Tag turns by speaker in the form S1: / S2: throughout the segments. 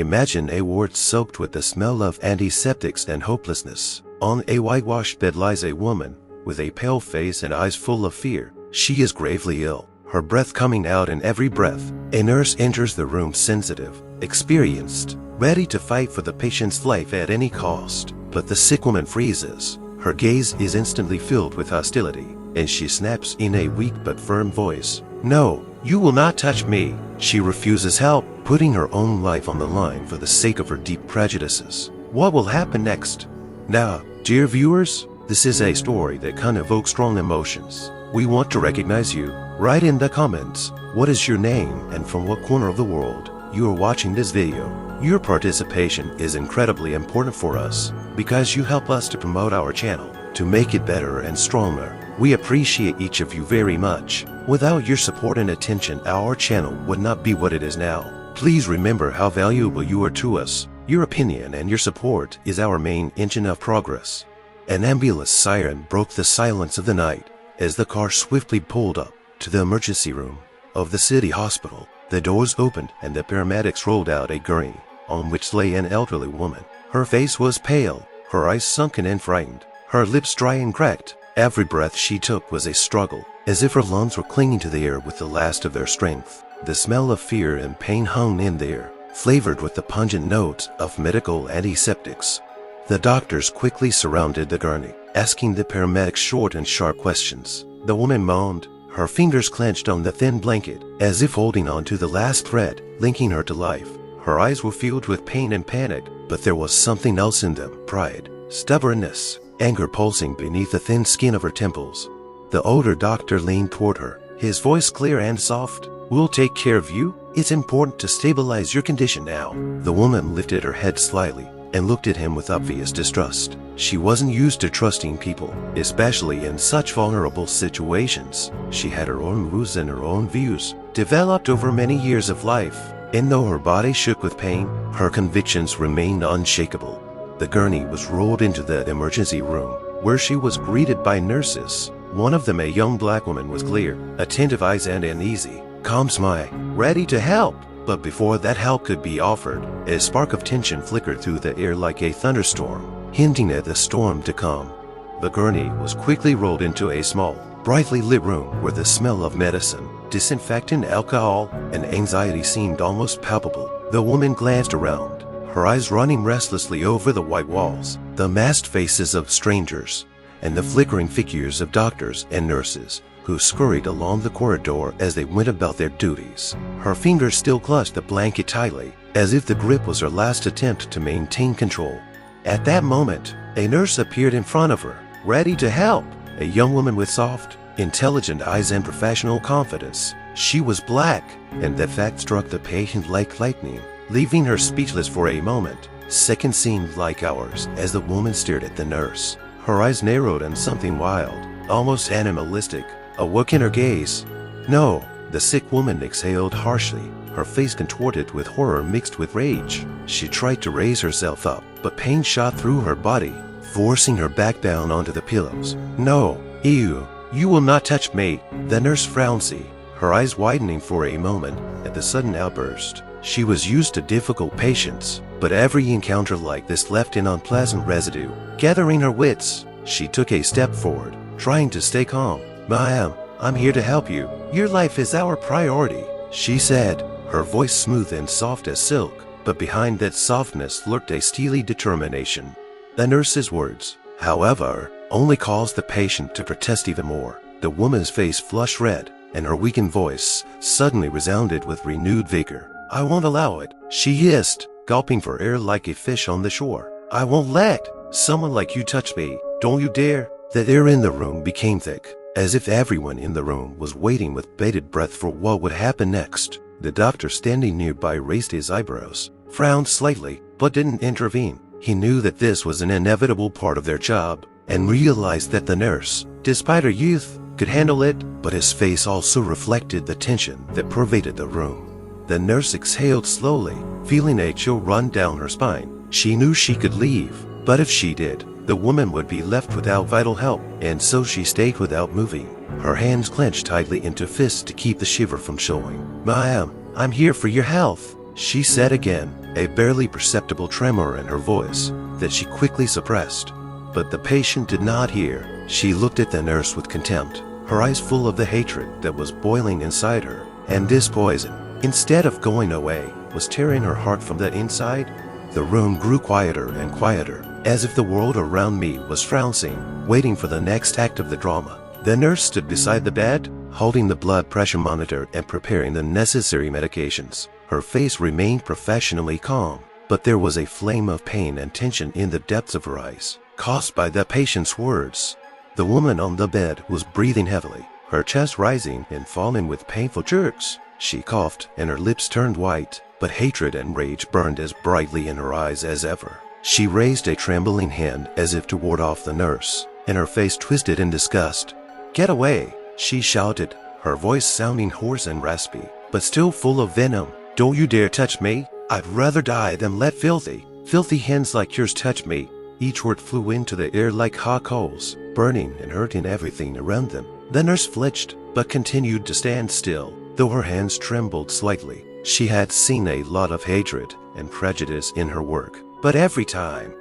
S1: Imagine a ward soaked with the smell of antiseptics and hopelessness. On a whitewashed bed lies a woman with a pale face and eyes full of fear. She is gravely ill, her breath coming out in every breath. A nurse enters the room, sensitive, experienced, ready to fight for the patient's life at any cost. But the sick woman freezes. Her gaze is instantly filled with hostility, and she snaps in a weak but firm voice, "No, you will not touch me." She refuses help, putting her own life on the line for the sake of her deep prejudices. What will happen next? Now, dear viewers, this is a story that can evoke strong emotions. We want to recognize you. Write in the comments, what is your name and from what corner of the world you are watching this video. Your participation is incredibly important for us because you help us to promote our channel, to make it better and stronger. We appreciate each of you very much. Without your support and attention, our channel would not be what it is now. Please remember how valuable you are to us. Your opinion and your support is our main engine of progress. An ambulance siren broke the silence of the night as the car swiftly pulled up to the emergency room of the city hospital. The doors opened and the paramedics rolled out a gurney on which lay an elderly woman. Her face was pale, her eyes sunken and frightened, her lips dry and cracked. Every breath she took was a struggle, as if her lungs were clinging to the air with the last of their strength. The smell of fear and pain hung in the air, flavored with the pungent notes of medical antiseptics. The doctors quickly surrounded the gurney, asking the paramedics short and sharp questions. The woman moaned, her fingers clenched on the thin blanket, as if holding on to the last thread linking her to life. Her eyes were filled with pain and panic, but there was something else in them: pride, stubbornness, anger pulsing beneath the thin skin of her temples. The older doctor leaned toward her, his voice clear and soft. "We'll take care of you. It's important to stabilize your condition now." The woman lifted her head slightly and looked at him with obvious distrust. She wasn't used to trusting people, especially in such vulnerable situations. She had her own rules and her own views, developed over many years of life. And though her body shook with pain, her convictions remained unshakable. The gurney was rolled into the emergency room, where she was greeted by nurses. One of them, a young black woman, was clear, attentive eyes and uneasy, calm smile, ready to help. But before that help could be offered, a spark of tension flickered through the air like a thunderstorm, hinting at the storm to come. The gurney was quickly rolled into a small, brightly lit room where the smell of medicine, disinfectant, alcohol, and anxiety seemed almost palpable. The woman glanced around, her eyes running restlessly over the white walls, the masked faces of strangers, and the flickering figures of doctors and nurses who scurried along the corridor as they went about their duties. Her fingers still clutched the blanket tightly, as if the grip was her last attempt to maintain control. At that moment, a nurse appeared in front of her, ready to help. A young woman with soft, intelligent eyes and professional confidence. She was black, and that fact struck the patient like lightning, leaving her speechless for a moment. Seconds seemed like hours as the woman stared at the nurse. Her eyes narrowed and something wild, almost animalistic, awoke in her gaze. "No," the sick woman exhaled harshly, her face contorted with horror mixed with rage. She tried to raise herself up, but pain shot through her body, forcing her back down onto the pillows. "No, you will not touch me." The nurse frowned, her eyes widening for a moment at the sudden outburst. She was used to difficult patients, but every encounter like this left an unpleasant residue. Gathering her wits, she took a step forward, trying to stay calm. "Ma'am, I'm here to help you. Your life is our priority," she said, her voice smooth and soft as silk, but behind that softness lurked a steely determination. The nurse's words, however, only caused the patient to protest even more. The woman's face flushed red, and her weakened voice suddenly resounded with renewed vigor. "I won't allow it," she hissed, gulping for air like a fish on the shore. "I won't let someone like you touch me. Don't you dare." The air in the room became thick, as if everyone in the room was waiting with bated breath for what would happen next. The doctor standing nearby raised his eyebrows, frowned slightly, but didn't intervene. He knew that this was an inevitable part of their job, and realized that the nurse, despite her youth, could handle it, but his face also reflected the tension that pervaded the room. The nurse exhaled slowly, feeling a chill run down her spine. She knew she could leave, but if she did, the woman would be left without vital help, and so she stayed without moving, her hands clenched tightly into fists to keep the shiver from showing. "Ma'am, I'm here for your health," she said again, a barely perceptible tremor in her voice that she quickly suppressed. But the patient did not hear. She looked at the nurse with contempt, her eyes full of the hatred that was boiling inside her. And this poison, instead of going away, was tearing her heart from the inside. The room grew quieter and quieter, as if the world around me was frowning, waiting for the next act of the drama. The nurse stood beside the bed, holding the blood pressure monitor and preparing the necessary medications. Her face remained professionally calm, but there was a flame of pain and tension in the depths of her eyes, caused by the patient's words. The woman on the bed was breathing heavily, her chest rising and falling with painful jerks. She coughed and her lips turned white, but hatred and rage burned as brightly in her eyes as ever. She raised a trembling hand as if to ward off the nurse, and her face twisted in disgust. "Get away!" she shouted, her voice sounding hoarse and raspy, but still full of venom. "Don't you dare touch me! I'd rather die than let filthy hands like yours touch me." Each word flew into the air like hot coals, burning and hurting everything around them. The nurse flinched, but continued to stand still, though her hands trembled slightly. She had seen a lot of hatred and prejudice in her work, but every time,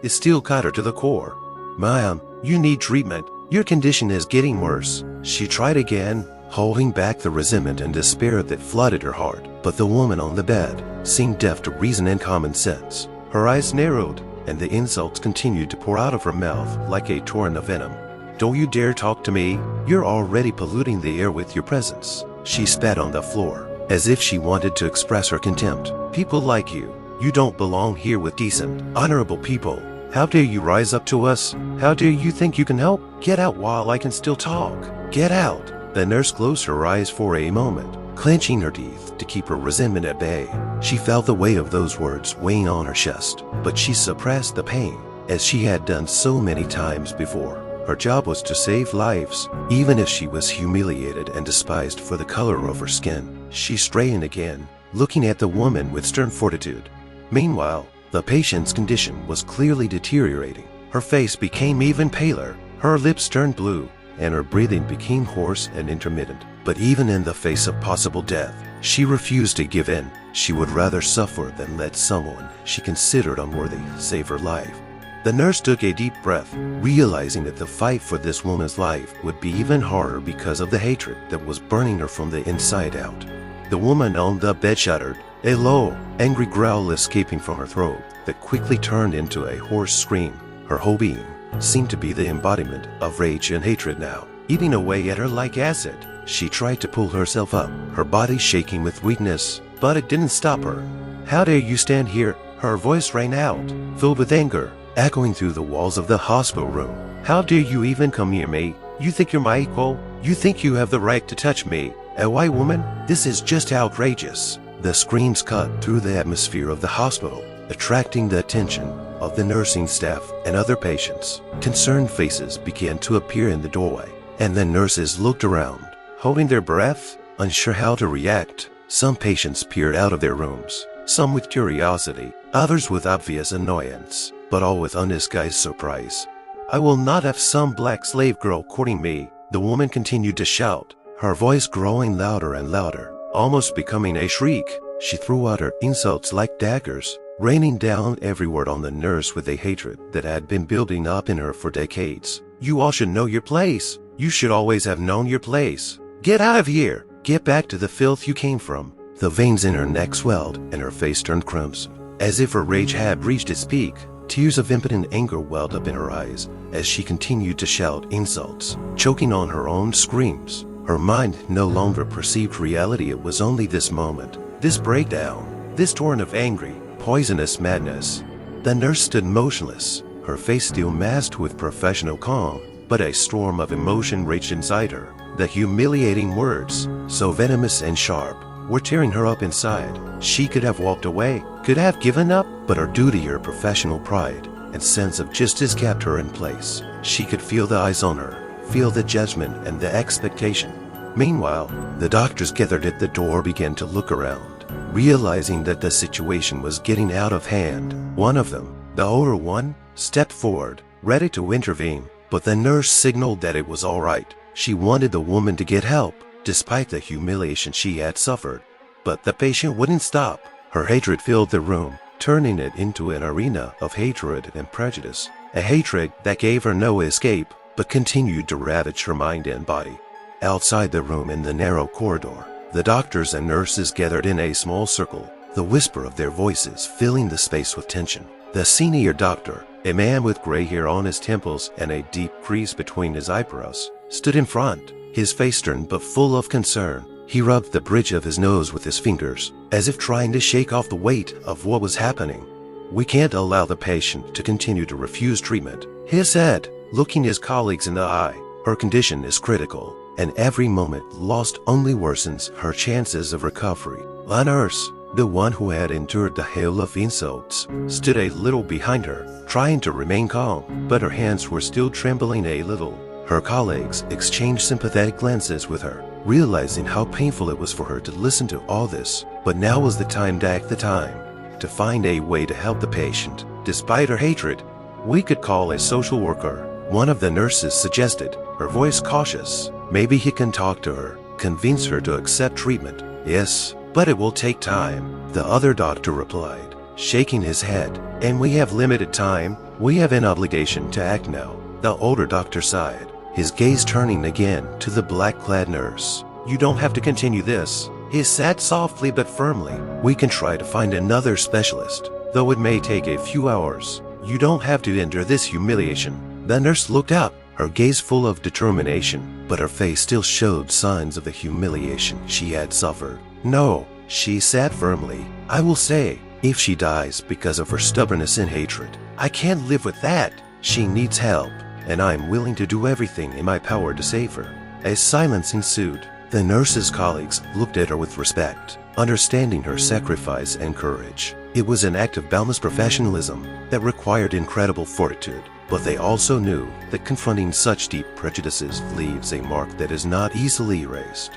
S1: it still cut her to the core. "Ma'am, you need treatment. Your condition is getting worse." She tried again, holding back the resentment and despair that flooded her heart. But the woman on the bed seemed deaf to reason and common sense. Her eyes narrowed, and the insults continued to pour out of her mouth like a torrent of venom. "Don't you dare talk to me. You're already polluting the air with your presence." She spat on the floor, as if she wanted to express her contempt. "People like you don't belong here with decent, honorable people. How dare you rise up to us? How dare you think you can help? Get out while I can still talk. Get out." The nurse closed her eyes for a moment, clenching her teeth to keep her resentment at bay. She felt the weight of those words weighing on her chest, but she suppressed the pain, as she had done so many times before. Her job was to save lives, even if she was humiliated and despised for the color of her skin. She straightened again, looking at the woman with stern fortitude. Meanwhile, the patient's condition was clearly deteriorating. Her face became even paler, her lips turned blue, and her breathing became hoarse and intermittent. But even in the face of possible death, she refused to give in. She would rather suffer than let someone she considered unworthy save her life. The nurse took a deep breath, realizing that the fight for this woman's life would be even harder because of the hatred that was burning her from the inside out. The woman on the bed shuddered, a low, angry growl escaping from her throat that quickly turned into a hoarse scream. Her whole being seemed to be the embodiment of rage and hatred now, eating away at her like acid. She tried to pull herself up, her body shaking with weakness, but it didn't stop her. "How dare you stand here?" Her voice rang out, filled with anger, echoing through the walls of the hospital room. "How dare you even come near me? You think you're my equal? You think you have the right to touch me, a white woman? This is just outrageous." The screams cut through the atmosphere of the hospital, attracting the attention of the nursing staff and other patients. Concerned faces began to appear in the doorway, and the nurses looked around, holding their breath, unsure how to react. Some patients peered out of their rooms, some with curiosity, others with obvious annoyance, but all with undisguised surprise. "I will not have some black slave girl courting me," the woman continued to shout, her voice growing louder and louder, almost becoming a shriek. She threw out her insults like daggers, raining down every word on the nurse with a hatred that had been building up in her for decades. "You all should know your place. You should always have known your place. Get out of here. Get back to the filth you came from." The veins in her neck swelled and her face turned crimson, as if her rage had reached its peak. Tears of impotent anger welled up in her eyes as she continued to shout insults, choking on her own screams. Her mind no longer perceived reality. It was only this moment, this breakdown, this torrent of angry, poisonous madness. The nurse stood motionless, her face still masked with professional calm, but a storm of emotion raged inside her. The humiliating words, so venomous and sharp, were tearing her up inside. She could have walked away, could have given up, but her duty, her professional pride, and sense of justice kept her in place. She could feel the eyes on her, feel the judgment and the expectation. Meanwhile, the doctors gathered at the door began to look around, realizing that the situation was getting out of hand. One of them, the older one, stepped forward, ready to intervene, but the nurse signaled that it was all right. She wanted the woman to get help, despite the humiliation she had suffered. But the patient wouldn't stop. Her hatred filled the room, turning it into an arena of hatred and prejudice. A hatred that gave her no escape, but continued to ravage her mind and body. Outside the room in the narrow corridor, the doctors and nurses gathered in a small circle, the whisper of their voices filling the space with tension. The senior doctor, a man with gray hair on his temples and a deep crease between his eyebrows, stood in front, his face stern but full of concern. He rubbed the bridge of his nose with his fingers, as if trying to shake off the weight of what was happening. "We can't allow the patient to continue to refuse treatment," he said, looking his colleagues in the eye. "Her condition is critical, and every moment lost only worsens her chances of recovery." A nurse, the one who had endured the hail of insults, stood a little behind her, trying to remain calm, but her hands were still trembling a little. Her colleagues exchanged sympathetic glances with her, realizing how painful it was for her to listen to all this. But now was the time to act, the time to find a way to help the patient. Despite her hatred, "We could call a social worker," one of the nurses suggested, her voice cautious. "Maybe he can talk to her, convince her to accept treatment." "Yes, but it will take time," the other doctor replied, shaking his head. "And we have limited time. We have an obligation to act now." The older doctor sighed, his gaze turning again to the black-clad nurse. "You don't have to continue this," he said softly but firmly. "We can try to find another specialist, though it may take a few hours. You don't have to endure this humiliation." The nurse looked up, her gaze full of determination, but her face still showed signs of the humiliation she had suffered. "No," she said firmly, "I will stay. If she dies because of her stubbornness and hatred, I can't live with that. She needs help, and I'm willing to do everything in my power to save her." A silence ensued. The nurse's colleagues looked at her with respect, understanding her sacrifice and courage. It was an act of boundless professionalism that required incredible fortitude, but they also knew that confronting such deep prejudices leaves a mark that is not easily erased.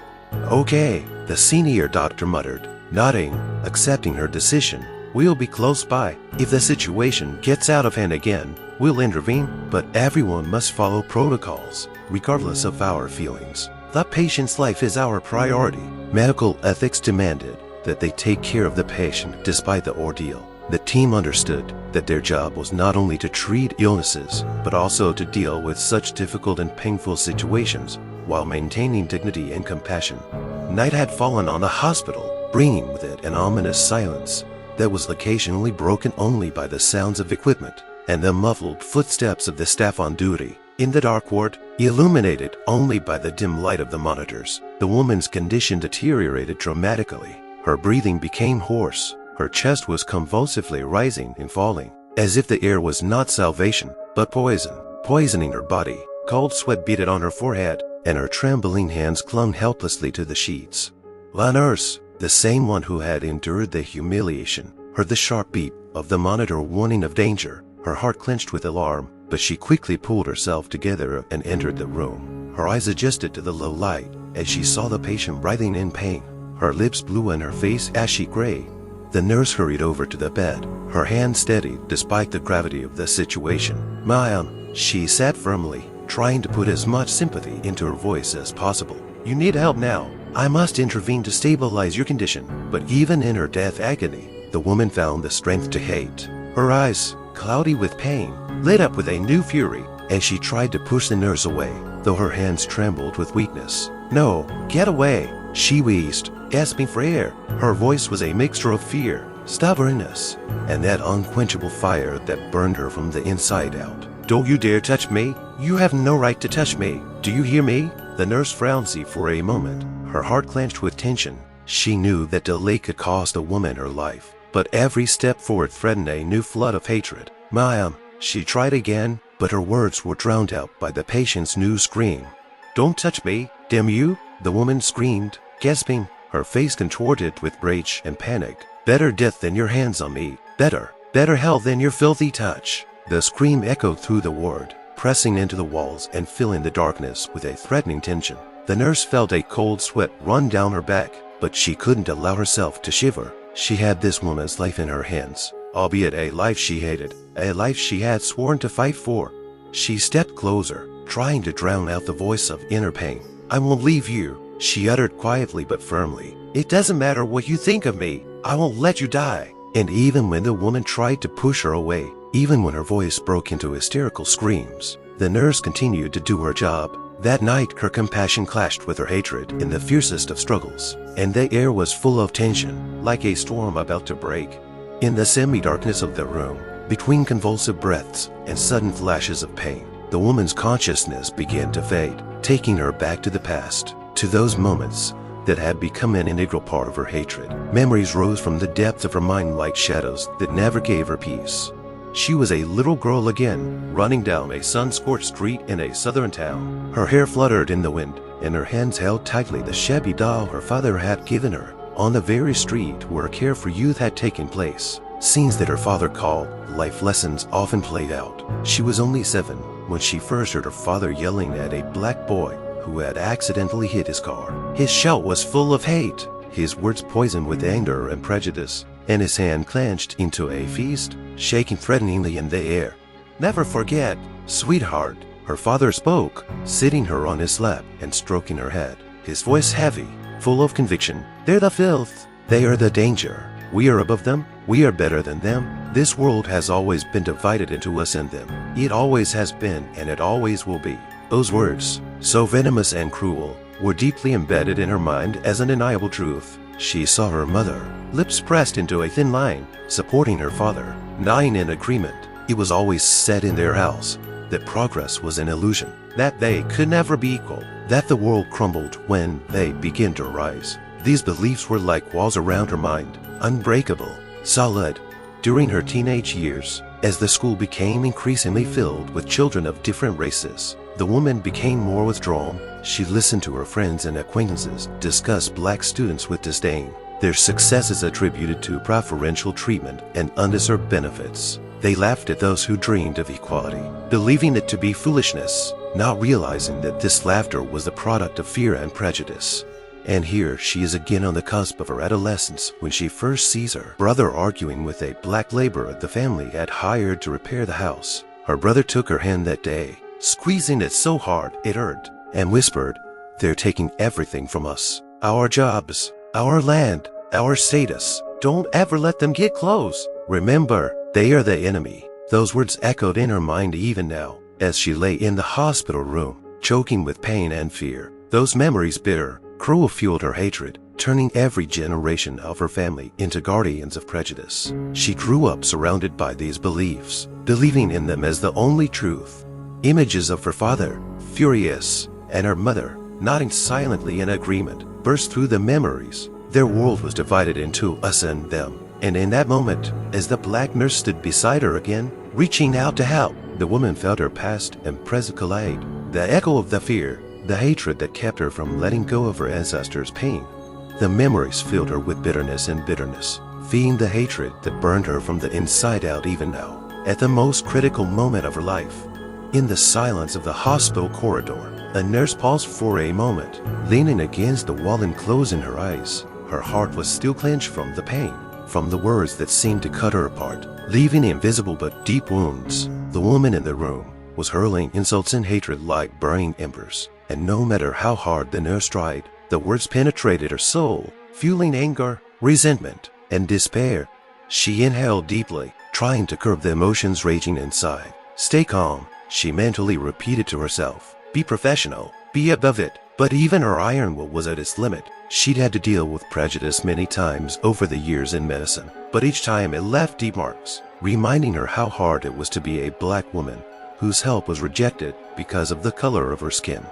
S1: "Okay," the senior doctor muttered, nodding, accepting her decision. "We'll be close by. If the situation gets out of hand again, we'll intervene, but everyone must follow protocols, regardless of our feelings. The patient's life is our priority." Medical ethics demanded that they take care of the patient despite the ordeal. The team understood that their job was not only to treat illnesses, but also to deal with such difficult and painful situations while maintaining dignity and compassion. Night had fallen on the hospital, bringing with it an ominous silence that was occasionally broken only by the sounds of equipment and the muffled footsteps of the staff on duty. In the dark ward, illuminated only by the dim light of the monitors, the woman's condition deteriorated dramatically. Her breathing became hoarse. Her chest was convulsively rising and falling, as if the air was not salvation, but poison, poisoning her body. Cold sweat beaded on her forehead, and her trembling hands clung helplessly to the sheets. La nurse, the same one who had endured the humiliation, heard the sharp beep of the monitor warning of danger. Her heart clenched with alarm, but she quickly pulled herself together and entered the room. Her eyes adjusted to the low light as she saw the patient writhing in pain, her lips blue and her face ashy gray. The nurse hurried over to the bed, her hand steady despite the gravity of the situation. "Ma'am," she said firmly, trying to put as much sympathy into her voice as possible. "You need help now. I must intervene to stabilize your condition." But even in her death agony, the woman found the strength to hate. Her eyes, cloudy with pain, lit up with a new fury as she tried to push the nurse away, though her hands trembled with weakness. "No, get away," she wheezed, gasping for air. Her voice was a mixture of fear, stubbornness, and that unquenchable fire that burned her from the inside out. "Don't you dare touch me! You have no right to touch me! Do you hear me?" The nurse frowned for a moment, her heart clenched with tension. She knew that delay could cost a woman her life, but every step forward threatened a new flood of hatred. "Ma'am," she tried again, but her words were drowned out by the patient's new scream. "Don't touch me, damn you!" the woman screamed, gasping, her face contorted with rage and panic. "Better death than your hands on me. Better hell than your filthy touch." The scream echoed through the ward, pressing into the walls and filling the darkness with a threatening tension. The nurse felt a cold sweat run down her back, but she couldn't allow herself to shiver. She had this woman's life in her hands, albeit a life she hated, a life she had sworn to fight for. She stepped closer, trying to drown out the voice of inner pain. "I won't leave you," she uttered quietly but firmly. "It doesn't matter what you think of me. I won't let you die. And even when the woman tried to push her away, even when her voice broke into hysterical screams, the nurse continued to do her job. That night, her compassion clashed with her hatred in the fiercest of struggles, and the air was full of tension, like a storm about to break. In the semi-darkness of the room, between convulsive breaths and sudden flashes of pain, the woman's consciousness began to fade, taking her back to the past, to those moments that had become an integral part of her hatred. Memories rose from the depths of her mind like shadows that never gave her peace. She was a little girl again, running down a sun-scorched street in a southern town. Her hair fluttered in the wind, and her hands held tightly the shabby doll her father had given her, on the very street where carefree youth had taken place. Scenes that her father called life lessons often played out. She was only 7 when she first heard her father yelling at a black boy who had accidentally hit his car. His shout was full of hate, his words poisoned with anger and prejudice, and his hand clenched into a fist, shaking threateningly in the air. "Never forget, sweetheart," her father spoke, sitting her on his lap and stroking her head, his voice heavy, full of conviction. "They're the filth. They are the danger. We are above them. We are better than them. This world has always been divided into us and them. It always has been, and it always will be." Those words, so venomous and cruel, were deeply embedded in her mind as undeniable truth. She saw her mother, lips pressed into a thin line, supporting her father, nodding in agreement. It was always said in their house that progress was an illusion, that they could never be equal, that the world crumbled when they began to rise. These beliefs were like walls around her mind, unbreakable, solid. During her teenage years, as the school became increasingly filled with children of different races, the woman became more withdrawn. She listened to her friends and acquaintances discuss black students with disdain, their successes attributed to preferential treatment and undeserved benefits. They laughed at those who dreamed of equality, believing it to be foolishness, not realizing that this laughter was the product of fear and prejudice. And here she is again on the cusp of her adolescence when she first sees her brother arguing with a black laborer the family had hired to repair the house. Her brother took her hand that day, squeezing it so hard it hurt, and whispered, "They're taking everything from us. Our jobs, our land, our status. Don't ever let them get close. Remember, they are the enemy." Those words echoed in her mind even now, as she lay in the hospital room, choking with pain and fear. Those memories, bitter, cruel, fueled her hatred, turning every generation of her family into guardians of prejudice. She grew up surrounded by these beliefs, believing in them as the only truth. Images of her father, furious, and her mother, nodding silently in agreement, burst through the memories. Their world was divided into us and them. And in that moment, as the black nurse stood beside her again, reaching out to help, the woman felt her past and present collide. The echo of the fear, the hatred that kept her from letting go of her ancestors' pain. The memories filled her with bitterness and bitterness, feeding the hatred that burned her from the inside out even now, at the most critical moment of her life. In the silence of the hospital corridor, a nurse paused for a moment, leaning against the wall and closing her eyes. Her heart was still clenched from the pain, from the words that seemed to cut her apart, leaving invisible but deep wounds. The woman in the room was hurling insults and hatred like burning embers, and no matter how hard the nurse tried, the words penetrated her soul, fueling anger, resentment, and despair. She inhaled deeply, trying to curb the emotions raging inside. "Stay calm," she mentally repeated to herself. "Be professional. Be above it." But even her iron will was at its limit. She'd had to deal with prejudice many times over the years in medicine, but each time it left deep marks, reminding her how hard it was to be a black woman whose help was rejected because of the color of her skin.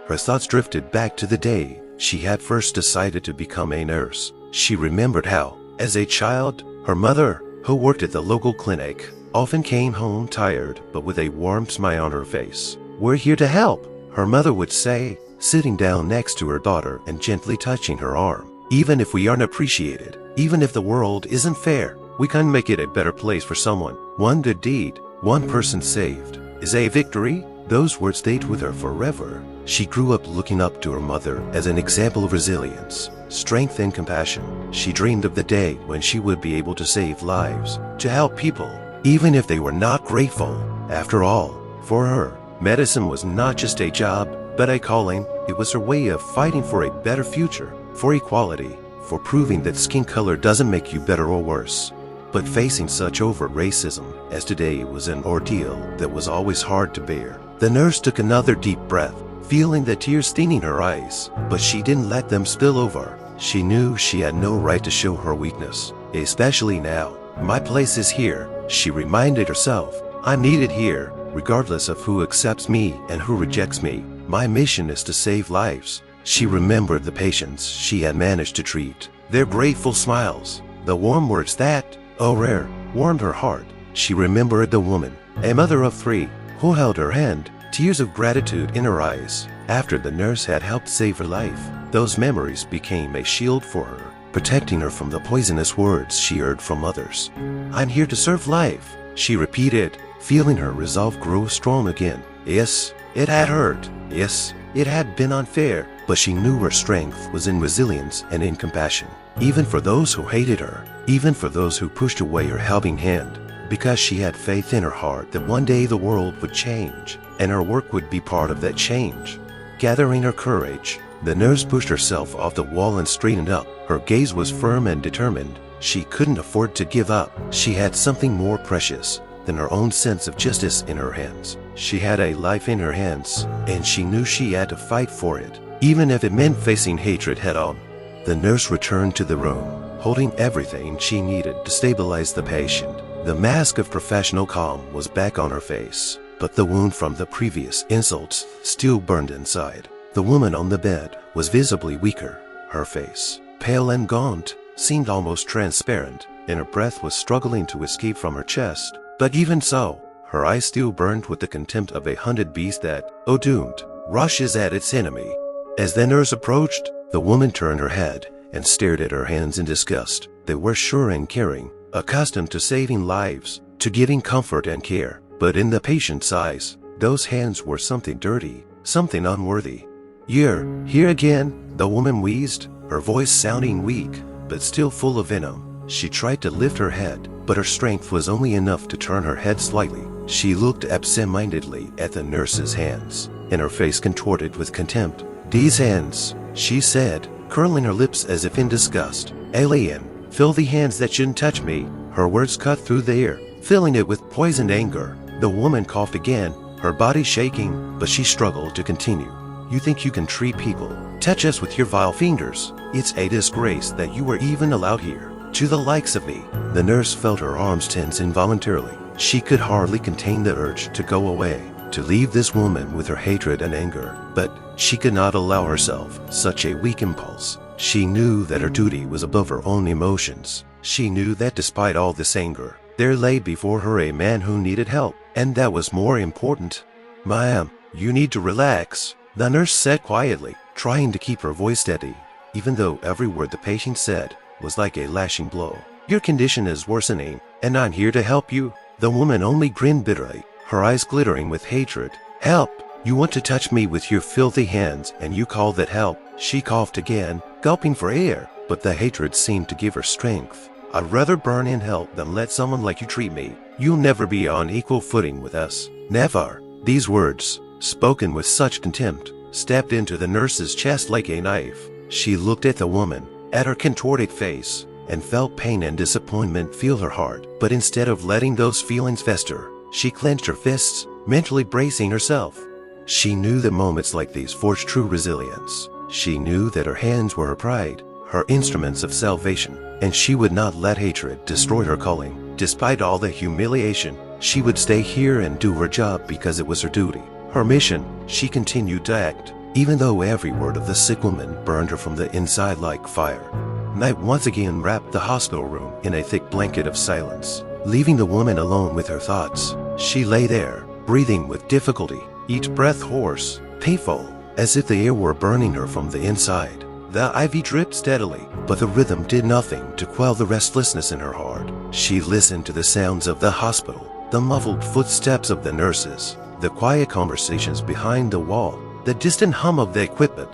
S1: Her thoughts drifted back to the day she had first decided to become a nurse. She remembered how, as a child, her mother, who worked at the local clinic, often came home tired but with a warm smile on her face. "We're here to help," her mother would say, sitting down next to her daughter and gently touching her arm. "Even if we aren't appreciated, even if the world isn't fair, we can make it a better place for someone. One good deed, one person saved, is a victory." Those words stayed with her forever. She grew up looking up to her mother as an example of resilience, strength, and compassion. She dreamed of the day when she would be able to save lives, to help people, even if they were not grateful. After all, for her, medicine was not just a job, but a calling. It was her way of fighting for a better future, for equality, for proving that skin color doesn't make you better or worse. But facing such overt racism as today was an ordeal that was always hard to bear. The nurse took another deep breath, feeling the tears staining her eyes, but she didn't let them spill over. She knew she had no right to show her weakness, especially now. My place is here, she reminded herself. I'm needed here, regardless of who accepts me and who rejects me. My mission is to save lives. She remembered the patients she had managed to treat, their grateful smiles, the warm words that, oh rare, warmed her heart. She remembered the woman, a mother of 3, who held her hand, tears of gratitude in her eyes, after the nurse had helped save her life. Those memories became a shield for her, protecting her from the poisonous words she heard from others. I'm here to serve life, she repeated, feeling her resolve grow strong again. Yes, it had hurt. Yes, it had been unfair, but she knew her strength was in resilience and in compassion, even for those who hated her, even for those who pushed away her helping hand, because she had faith in her heart that one day the world would change, and her work would be part of that change. Gathering her courage, the nurse pushed herself off the wall and straightened up. Her gaze was firm and determined. She couldn't afford to give up. She had something more precious than her own sense of justice in her hands. She had a life in her hands, and she knew she had to fight for it, even if it meant facing hatred head-on. The nurse returned to the room, holding everything she needed to stabilize the patient. The mask of professional calm was back on her face, but the wound from the previous insults still burned inside. The woman on the bed was visibly weaker. Her face, pale and gaunt, seemed almost transparent, and her breath was struggling to escape from her chest. But even so, her eyes still burned with the contempt of a hunted beast that, oh doomed, rushes at its enemy. As the nurse approached, the woman turned her head and stared at her hands in disgust. They were sure and caring, accustomed to saving lives, to giving comfort and care. But in the patient's eyes, those hands were something dirty, something unworthy. You're here again, the woman wheezed, her voice sounding weak, but still full of venom. She tried to lift her head, but her strength was only enough to turn her head slightly. She looked absent-mindedly at the nurse's hands, and her face contorted with contempt. These hands, she said, curling her lips as if in disgust. Alien, filthy hands that shouldn't touch me. Her words cut through the air, filling it with poisoned anger. The woman coughed again, her body shaking, but she struggled to continue. You think you can treat people, touch us with your vile fingers? It's a disgrace that you were even allowed here. To the likes of me. The nurse felt her arms tense involuntarily. She could hardly contain the urge to go away, to leave this woman with her hatred and anger, but she could not allow herself such a weak impulse. She knew that her duty was above her own emotions. She knew that despite all this anger, there lay before her a man who needed help, and that was more important. Ma'am, you need to relax, the nurse said quietly, trying to keep her voice steady, even though every word the patient said was like a lashing blow. Your condition is worsening, and I'm here to help you. The woman only grinned bitterly, her eyes glittering with hatred. Help! You want to touch me with your filthy hands, and you call that help? She coughed again, gulping for air, but the hatred seemed to give her strength. I'd rather burn in hell than let someone like you treat me. You'll never be on equal footing with us. Never. These words, spoken with such contempt, stabbed into the nurse's chest like a knife. She looked at the woman, at her contorted face, and felt pain and disappointment fill her heart. But instead of letting those feelings fester, she clenched her fists, mentally bracing herself. She knew that moments like these forged true resilience. She knew that her hands were her pride, her instruments of salvation, and she would not let hatred destroy her calling. Despite all the humiliation, she would stay here and do her job because it was her duty. Her mission, she continued to act, even though every word of the sick woman burned her from the inside like fire. Night once again wrapped the hospital room in a thick blanket of silence, leaving the woman alone with her thoughts. She lay there, breathing with difficulty, each breath hoarse, painful, as if the air were burning her from the inside. The IV dripped steadily, but the rhythm did nothing to quell the restlessness in her heart. She listened to the sounds of the hospital, the muffled footsteps of the nurses, the quiet conversations behind the wall, the distant hum of the equipment.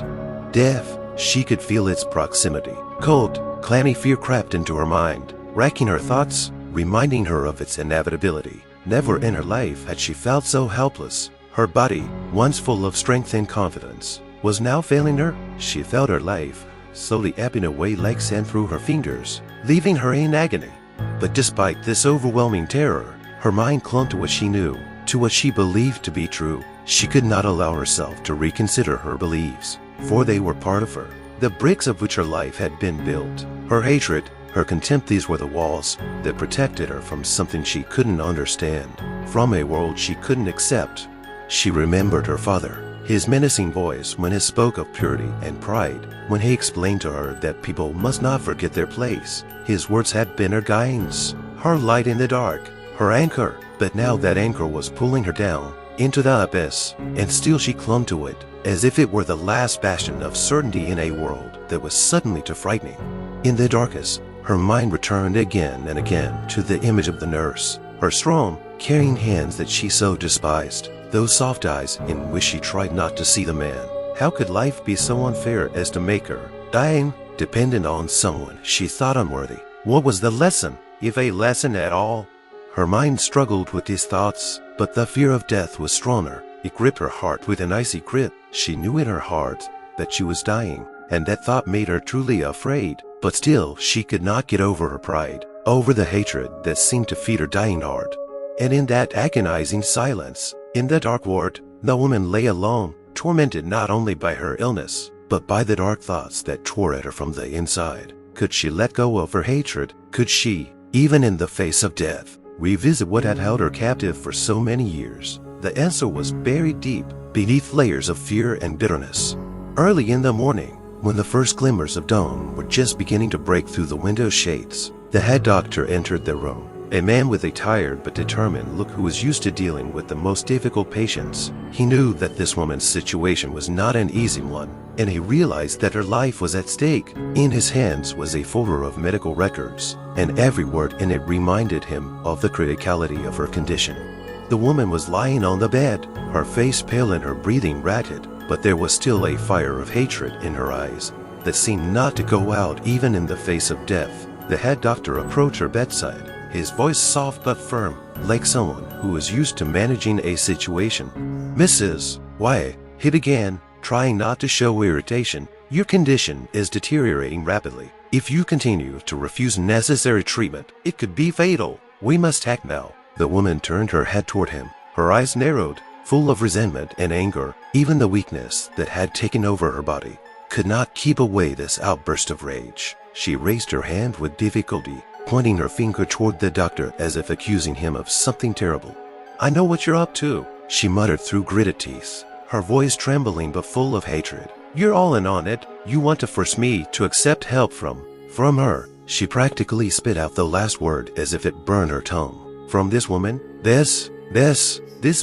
S1: Death, she could feel its proximity. Cold, clammy fear crept into her mind, racking her thoughts, reminding her of its inevitability. Never in her life had she felt so helpless. Her body, once full of strength and confidence, was now failing her. She felt her life slowly ebbing away like sand through her fingers, leaving her in agony. But despite this overwhelming terror, her mind clung to what she knew, to what she believed to be true. She could not allow herself to reconsider her beliefs, for they were part of her, the bricks of which her life had been built. Her hatred, her contempt, these were the walls that protected her from something she couldn't understand, from a world she couldn't accept. She remembered her father, his menacing voice when he spoke of purity and pride, when he explained to her that people must not forget their place. His words had been her guidance, her light in the dark, her anchor. But now that anchor was pulling her down into the abyss, and still she clung to it, as if it were the last bastion of certainty in a world that was suddenly too frightening. In the darkness, her mind returned again and again to the image of the nurse, her strong, caring hands that she so despised, those soft eyes in which she tried not to see the man. How could life be so unfair as to make her, dying, dependent on someone she thought unworthy? What was the lesson, if a lesson at all? Her mind struggled with these thoughts, but the fear of death was stronger. It gripped her heart with an icy grip. She knew in her heart that she was dying, and that thought made her truly afraid. But still, she could not get over her pride, over the hatred that seemed to feed her dying heart. And in that agonizing silence, in the dark ward, the woman lay alone, tormented not only by her illness, but by the dark thoughts that tore at her from the inside. Could she let go of her hatred? Could she, even in the face of death, revisit what had held her captive for so many years? The answer was buried deep beneath layers of fear and bitterness. Early in the morning, when the first glimmers of dawn were just beginning to break through the window shades, the head doctor entered the room, a man with a tired but determined look who was used to dealing with the most difficult patients. He knew that this woman's situation was not an easy one, and he realized that her life was at stake. In his hands was a folder of medical records, and every word in it reminded him of the criticality of her condition. The woman was lying on the bed, her face pale and her breathing rapid, but there was still a fire of hatred in her eyes that seemed not to go out even in the face of death. The head doctor approached her bedside, his voice soft but firm, like someone who was used to managing a situation. "Mrs. Why," he began, trying not to show irritation, "your condition is deteriorating rapidly. If you continue to refuse necessary treatment, it could be fatal. We must act now." The woman turned her head toward him, her eyes narrowed, full of resentment and anger. Even the weakness that had taken over her body could not keep away this outburst of rage. She raised her hand with difficulty, pointing her finger toward the doctor as if accusing him of something terrible. "I know what you're up to," she muttered through gritted teeth, her voice trembling but full of hatred. "You're all in on it. You want to force me to accept help from her." She practically spit out the last word as if it burned her tongue. "From this woman? This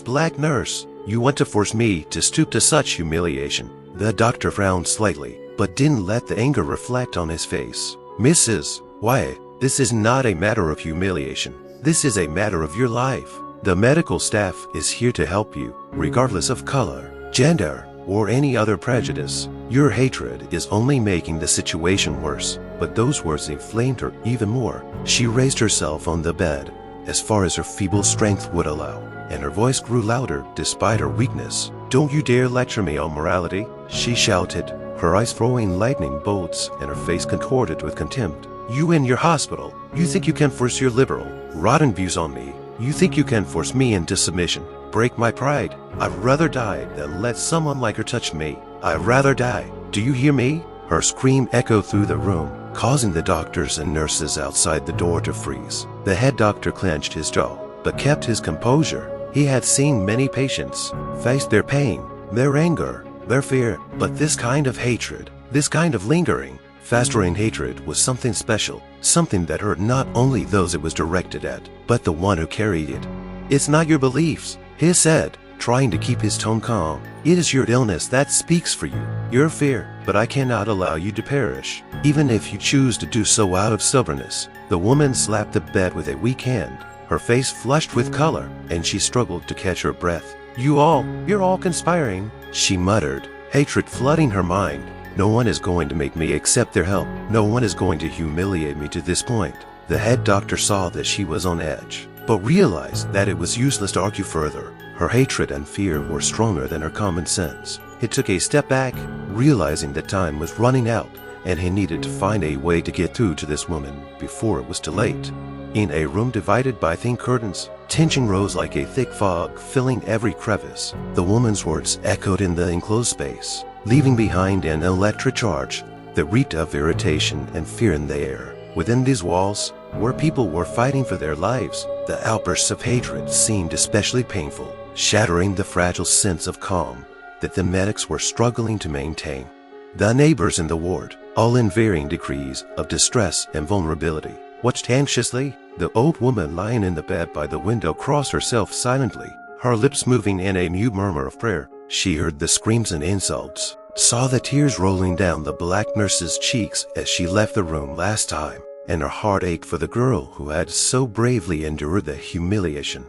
S1: black nurse? You want to force me to stoop to such humiliation?" The doctor frowned slightly, but didn't let the anger reflect on his face. "Mrs. Why, this is not a matter of humiliation. This is a matter of your life. The medical staff is here to help you, regardless of color, gender, or any other prejudice. Your hatred is only making the situation worse." But those words inflamed her even more. She raised herself on the bed, as far as her feeble strength would allow, and her voice grew louder despite her weakness. "Don't you dare lecture me on morality," she shouted, her eyes throwing lightning bolts and her face contorted with contempt. "You in your hospital, you think you can force your liberal, rotten views on me. You think you can force me into submission, break my pride. I'd rather die than let someone like her touch me. I'd rather die. Do you hear me?" Her scream echoed through the room, causing the doctors and nurses outside the door to freeze. The head doctor clenched his jaw, but kept his composure. He had seen many patients face their pain, their anger, their fear, but this kind of hatred, this kind of lingering, festering hatred was something special, something that hurt not only those it was directed at, but the one who carried it. "It's not your beliefs," he said, trying to keep his tone calm. "It is your illness that speaks for you, your fear, but I cannot allow you to perish, even if you choose to do so out of stubbornness." The woman slapped the bed with a weak hand, her face flushed with color, and she struggled to catch her breath. You're all conspiring," she muttered, hatred flooding her mind. "No one is going to make me accept their help. No one is going to humiliate me to this point." The head doctor saw that she was on edge, but realized that it was useless to argue further. Her hatred and fear were stronger than her common sense. He took a step back, realizing that time was running out, and he needed to find a way to get through to this woman before it was too late. In a room divided by thin curtains, tension rose like a thick fog, filling every crevice. The woman's words echoed in the enclosed space, leaving behind an electric charge that reeked of irritation and fear in the air. Within these walls, where people were fighting for their lives, the outbursts of hatred seemed especially painful, shattering the fragile sense of calm that the medics were struggling to maintain. The neighbors in the ward, all in varying degrees of distress and vulnerability, watched anxiously. The old woman lying in the bed by the window crossed herself silently, her lips moving in a mute murmur of prayer. She heard the screams and insults, saw the tears rolling down the black nurse's cheeks as she left the room last time, and her heart ached for the girl who had so bravely endured the humiliation.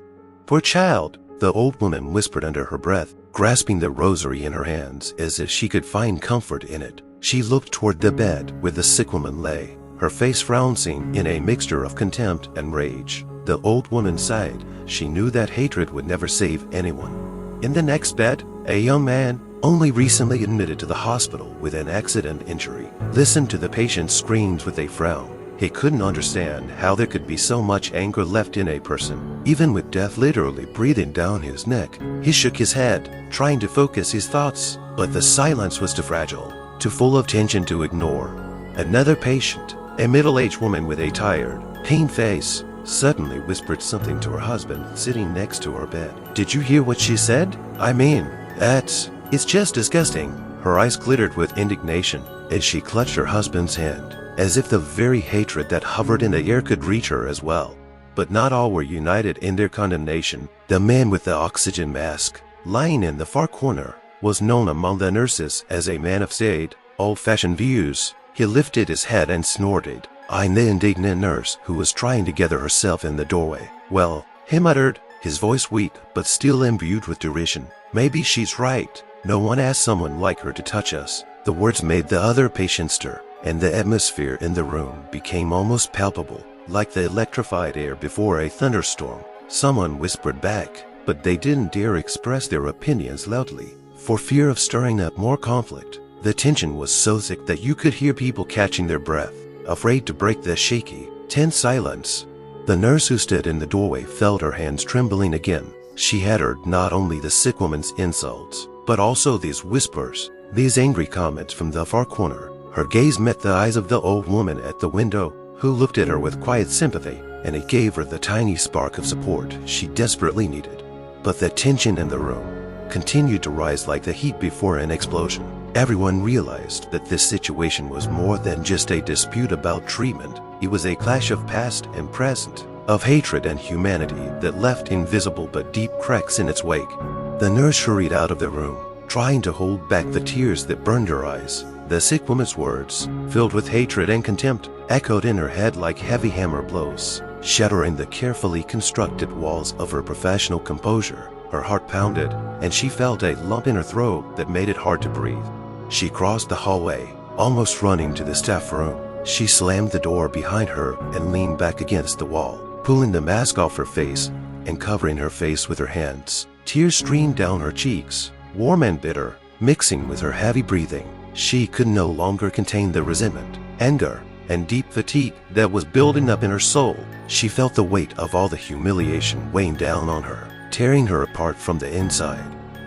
S1: "Poor child," the old woman whispered under her breath, grasping the rosary in her hands as if she could find comfort in it. She looked toward the bed where the sick woman lay, her face frowning in a mixture of contempt and rage. The old woman sighed. She knew that hatred would never save anyone. In the next bed, a young man, only recently admitted to the hospital with an accident injury, listened to the patient's screams with a frown. He couldn't understand how there could be so much anger left in a person, even with death literally breathing down his neck. He shook his head, trying to focus his thoughts, but the silence was too fragile, too full of tension to ignore. Another patient, a middle-aged woman with a tired, pained face, suddenly whispered something to her husband sitting next to her bed. "Did you hear what she said? I mean, it's just disgusting." Her eyes glittered with indignation as she clutched her husband's hand, as if the very hatred that hovered in the air could reach her as well. But not all were united in their condemnation. The man with the oxygen mask, lying in the far corner, was known among the nurses as a man of staid, old-fashioned views. He lifted his head and snorted, eyeing the indignant nurse who was trying to gather herself in the doorway. "Well," he muttered, his voice weak but still imbued with derision, "maybe she's right. No one asked someone like her to touch us." The words made the other patients stir, and the atmosphere in the room became almost palpable, like the electrified air before a thunderstorm. Someone whispered back, but they didn't dare express their opinions loudly, for fear of stirring up more conflict. The tension was so thick that you could hear people catching their breath, afraid to break the shaky, tense silence. The nurse who stood in the doorway felt her hands trembling again. She had heard not only the sick woman's insults, but also these whispers, these angry comments from the far corner. Her gaze met the eyes of the old woman at the window, who looked at her with quiet sympathy, and it gave her the tiny spark of support she desperately needed. But the tension in the room continued to rise like the heat before an explosion. Everyone realized that this situation was more than just a dispute about treatment. It was a clash of past and present, of hatred and humanity that left invisible but deep cracks in its wake. The nurse hurried out of the room, trying to hold back the tears that burned her eyes. The sick woman's words, filled with hatred and contempt, echoed in her head like heavy hammer blows, shattering the carefully constructed walls of her professional composure. Her heart pounded, and she felt a lump in her throat that made it hard to breathe. She crossed the hallway, almost running to the staff room. She slammed the door behind her and leaned back against the wall, pulling the mask off her face and covering her face with her hands. Tears streamed down her cheeks, warm and bitter, mixing with her heavy breathing. She could no longer contain the resentment, anger, and deep fatigue that was building up in her soul. She felt the weight of all the humiliation weighing down on her, tearing her apart from the inside.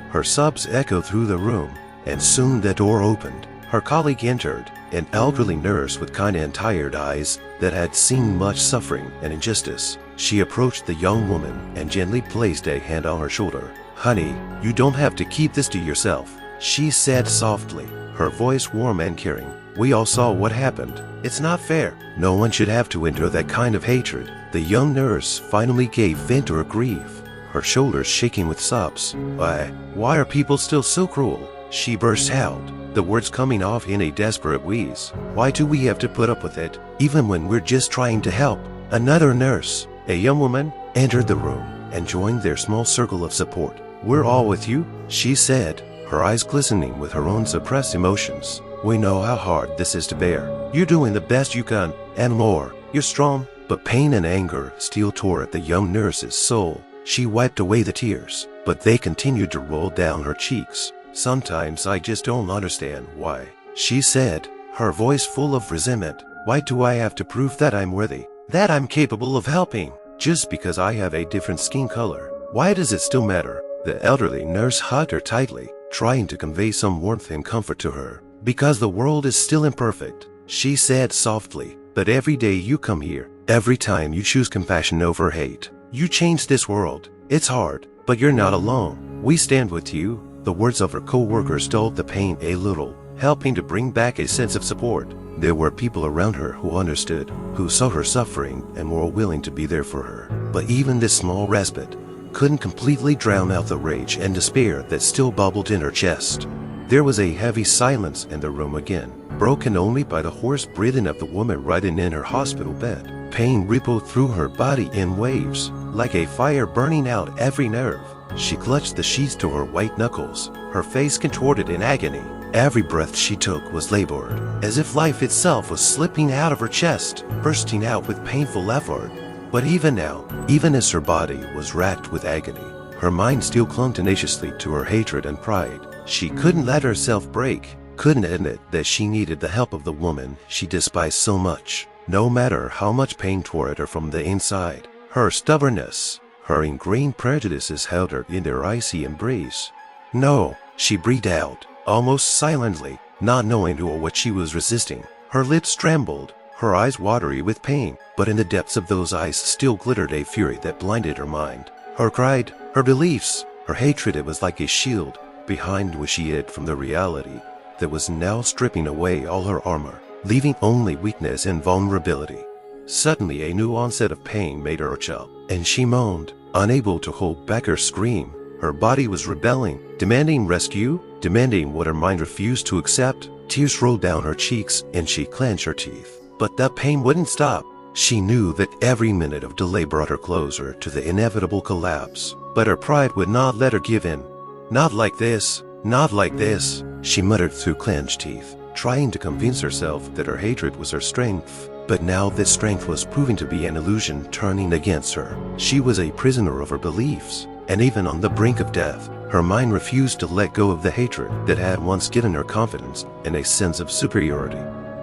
S1: Her sobs echoed through the room, and soon the door opened. Her colleague entered, an elderly nurse with kind and tired eyes that had seen much suffering and injustice. She approached the young woman and gently placed a hand on her shoulder. "Honey, you don't have to keep this to yourself," she said softly, her voice warm and caring. "We all saw what happened. It's not fair. No one should have to endure that kind of hatred." The young nurse finally gave vent to her grief, her shoulders shaking with sobs. Why are people still so cruel?" she burst out, the words coming off in a desperate wheeze. "Why do we have to put up with it, even when we're just trying to help?" Another nurse, a young woman, entered the room and joined their small circle of support. "We're all with you," she said, her eyes glistening with her own suppressed emotions. "We know how hard this is to bear. You're doing the best you can, and more. You're strong." But pain and anger still tore at the young nurse's soul. She wiped away the tears, but they continued to roll down her cheeks. "Sometimes I just don't understand why," she said, her voice full of resentment. Why do I have to prove that I'm worthy, that I'm capable of helping, just because I have a different skin color? Why does it still matter? The elderly nurse hugged her tightly, trying to convey some warmth and comfort to her. Because the world is still imperfect, she said softly, but every day you come here, every time you choose compassion over hate, you change this world. It's hard, but you're not alone. We stand with you. The words of her co-workers dulled the pain a little, helping to bring back a sense of support. There were people around her who understood, who saw her suffering and were willing to be there for her. But even this small respite couldn't completely drown out the rage and despair that still bubbled in her chest. There was a heavy silence in the room again, broken only by the hoarse breathing of the woman writhing in her hospital bed. Pain rippled through her body in waves, like a fire burning out every nerve. She clutched the sheets to her white knuckles, her face contorted in agony. Every breath she took was labored, as if life itself was slipping out of her chest, bursting out with painful effort. But even now, even as her body was racked with agony, her mind still clung tenaciously to her hatred and pride. She couldn't let herself break, couldn't admit that she needed the help of the woman she despised so much, no matter how much pain tore at her from the inside. Her stubbornness, her ingrained prejudices held her in their icy embrace. No, she breathed out, almost silently, not knowing who or what she was resisting. Her lips trembled, her eyes watery with pain, but in the depths of those eyes still glittered a fury that blinded her mind. Her pride, her beliefs, her hatred, it was like a shield behind which she hid from the reality that was now stripping away all her armor, leaving only weakness and vulnerability. Suddenly a new onset of pain made her urge up, and she moaned, unable to hold back her scream. Her body was rebelling, demanding rescue, demanding what her mind refused to accept. Tears rolled down her cheeks and she clenched her teeth. But that pain wouldn't stop. She knew that every minute of delay brought her closer to the inevitable collapse. But her pride would not let her give in. Not like this, not like this, she muttered through clenched teeth, trying to convince herself that her hatred was her strength. But now this strength was proving to be an illusion turning against her. She was a prisoner of her beliefs, and even on the brink of death, her mind refused to let go of the hatred that had once given her confidence and a sense of superiority.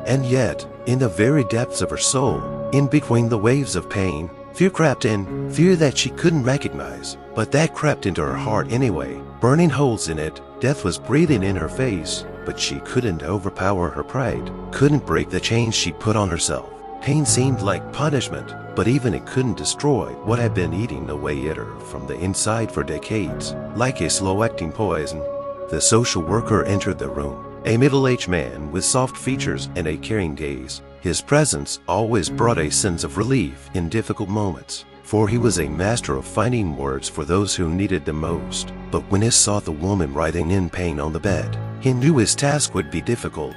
S1: And yet, in the very depths of her soul, in between the waves of pain, fear crept in, fear that she couldn't recognize, but that crept into her heart anyway, burning holes in it. Death was breathing in her face, but she couldn't overpower her pride, couldn't break the chains she put on herself. Pain seemed like punishment, but even it couldn't destroy what had been eating away at her from the inside for decades, like a slow-acting poison. The social worker entered the room, a middle-aged man with soft features and a caring gaze. His presence always brought a sense of relief in difficult moments, for he was a master of finding words for those who needed them most. But when he saw the woman writhing in pain on the bed, he knew his task would be difficult.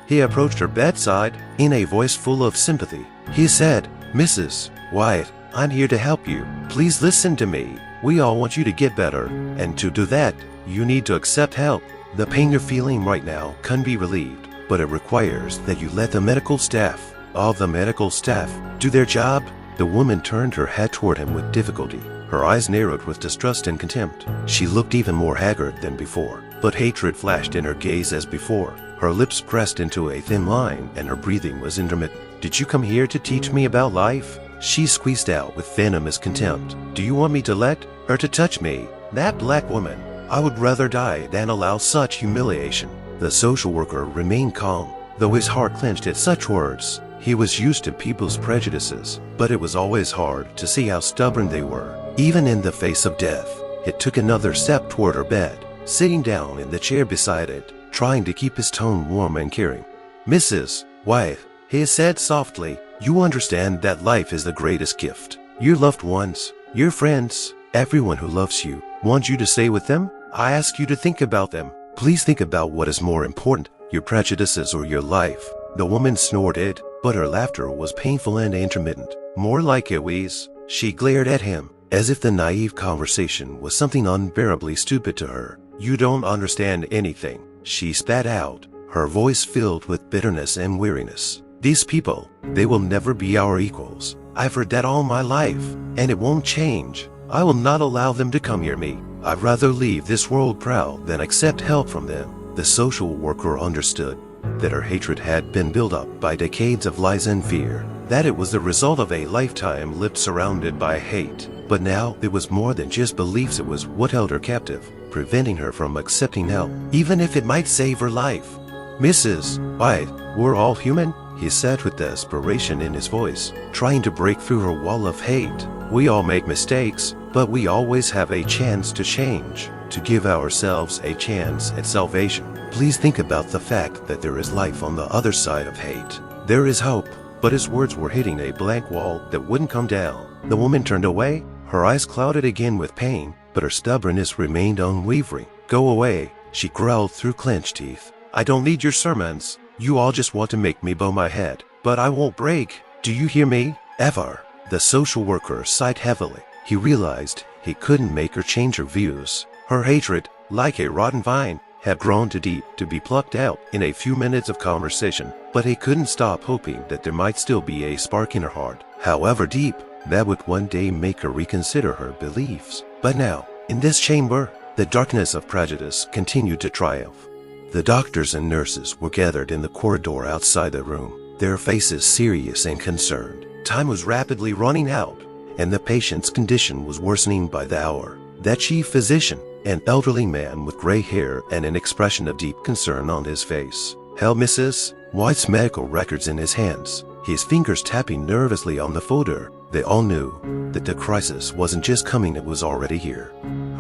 S1: He approached her bedside in a voice full of sympathy. He said, "Mrs. White, I'm here to help you. Please listen to me. We all want you to get better, and to do that, you need to accept help. The pain you're feeling right now can be relieved, but it requires that you let the medical staff, all the medical staff, do their job." The woman turned her head toward him with difficulty. Her eyes narrowed with distrust and contempt. She looked even more haggard than before, but hatred flashed in her gaze as before. Her lips pressed into a thin line and her breathing was intermittent. "Did you come here to teach me about life?" she squeezed out with venomous contempt. "Do you want me to let her to touch me? That black woman? I would rather die than allow such humiliation." The social worker remained calm, though his heart clenched at such words. He was used to people's prejudices, but it was always hard to see how stubborn they were, even in the face of death. He took another step toward her bed, sitting down in the chair beside it, trying to keep his tone warm and caring. "Mrs. White," he said softly, "you understand that life is the greatest gift. Your loved ones, your friends, everyone who loves you, wants you to stay with them. I ask you to think about them. Please think about what is more important, your prejudices or your life." The woman snorted, but her laughter was painful and intermittent, more like a wheeze. She glared at him, as if the naive conversation was something unbearably stupid to her. "You don't understand anything," she spat out, her voice filled with bitterness and weariness. "These people, they will never be our equals. I've heard that all my life, and it won't change. I will not allow them to come near me. I'd rather leave this world proud than accept help from them." The social worker understood. that her hatred had been built up by decades of lies and fear, that it was the result of a lifetime lived surrounded by hate. But now it was more than just beliefs, it was what held her captive, preventing her from accepting help, even if it might save her life. "Mrs. White, we're all human," he said with desperation in his voice, trying to break through her wall of hate. "We all make mistakes, but we always have a chance to change, to give ourselves a chance at salvation. Please think about the fact that there is life on the other side of hate. There is hope." But his words were hitting a blank wall that wouldn't come down. The woman turned away, her eyes clouded again with pain, but her stubbornness remained unwavering. "Go away," she growled through clenched teeth. "I don't need your sermons. You all just want to make me bow my head. But I won't break. Do you hear me? Ever." The social worker sighed heavily. He realized he couldn't make her change her views. Her hatred, like a rotten vine, had grown too deep to be plucked out in a few minutes of conversation, but he couldn't stop hoping that there might still be a spark in her heart, however deep, that would one day make her reconsider her beliefs. But now, in this chamber, the darkness of prejudice continued to triumph. The doctors and nurses were gathered in the corridor outside the room, their faces serious and concerned. Time was rapidly running out, and the patient's condition was worsening by the hour. That chief physician, an elderly man with gray hair and an expression of deep concern on his face, held Mrs. White's medical records in his hands, his fingers tapping nervously on the folder. They all knew that the crisis wasn't just coming, it was already here.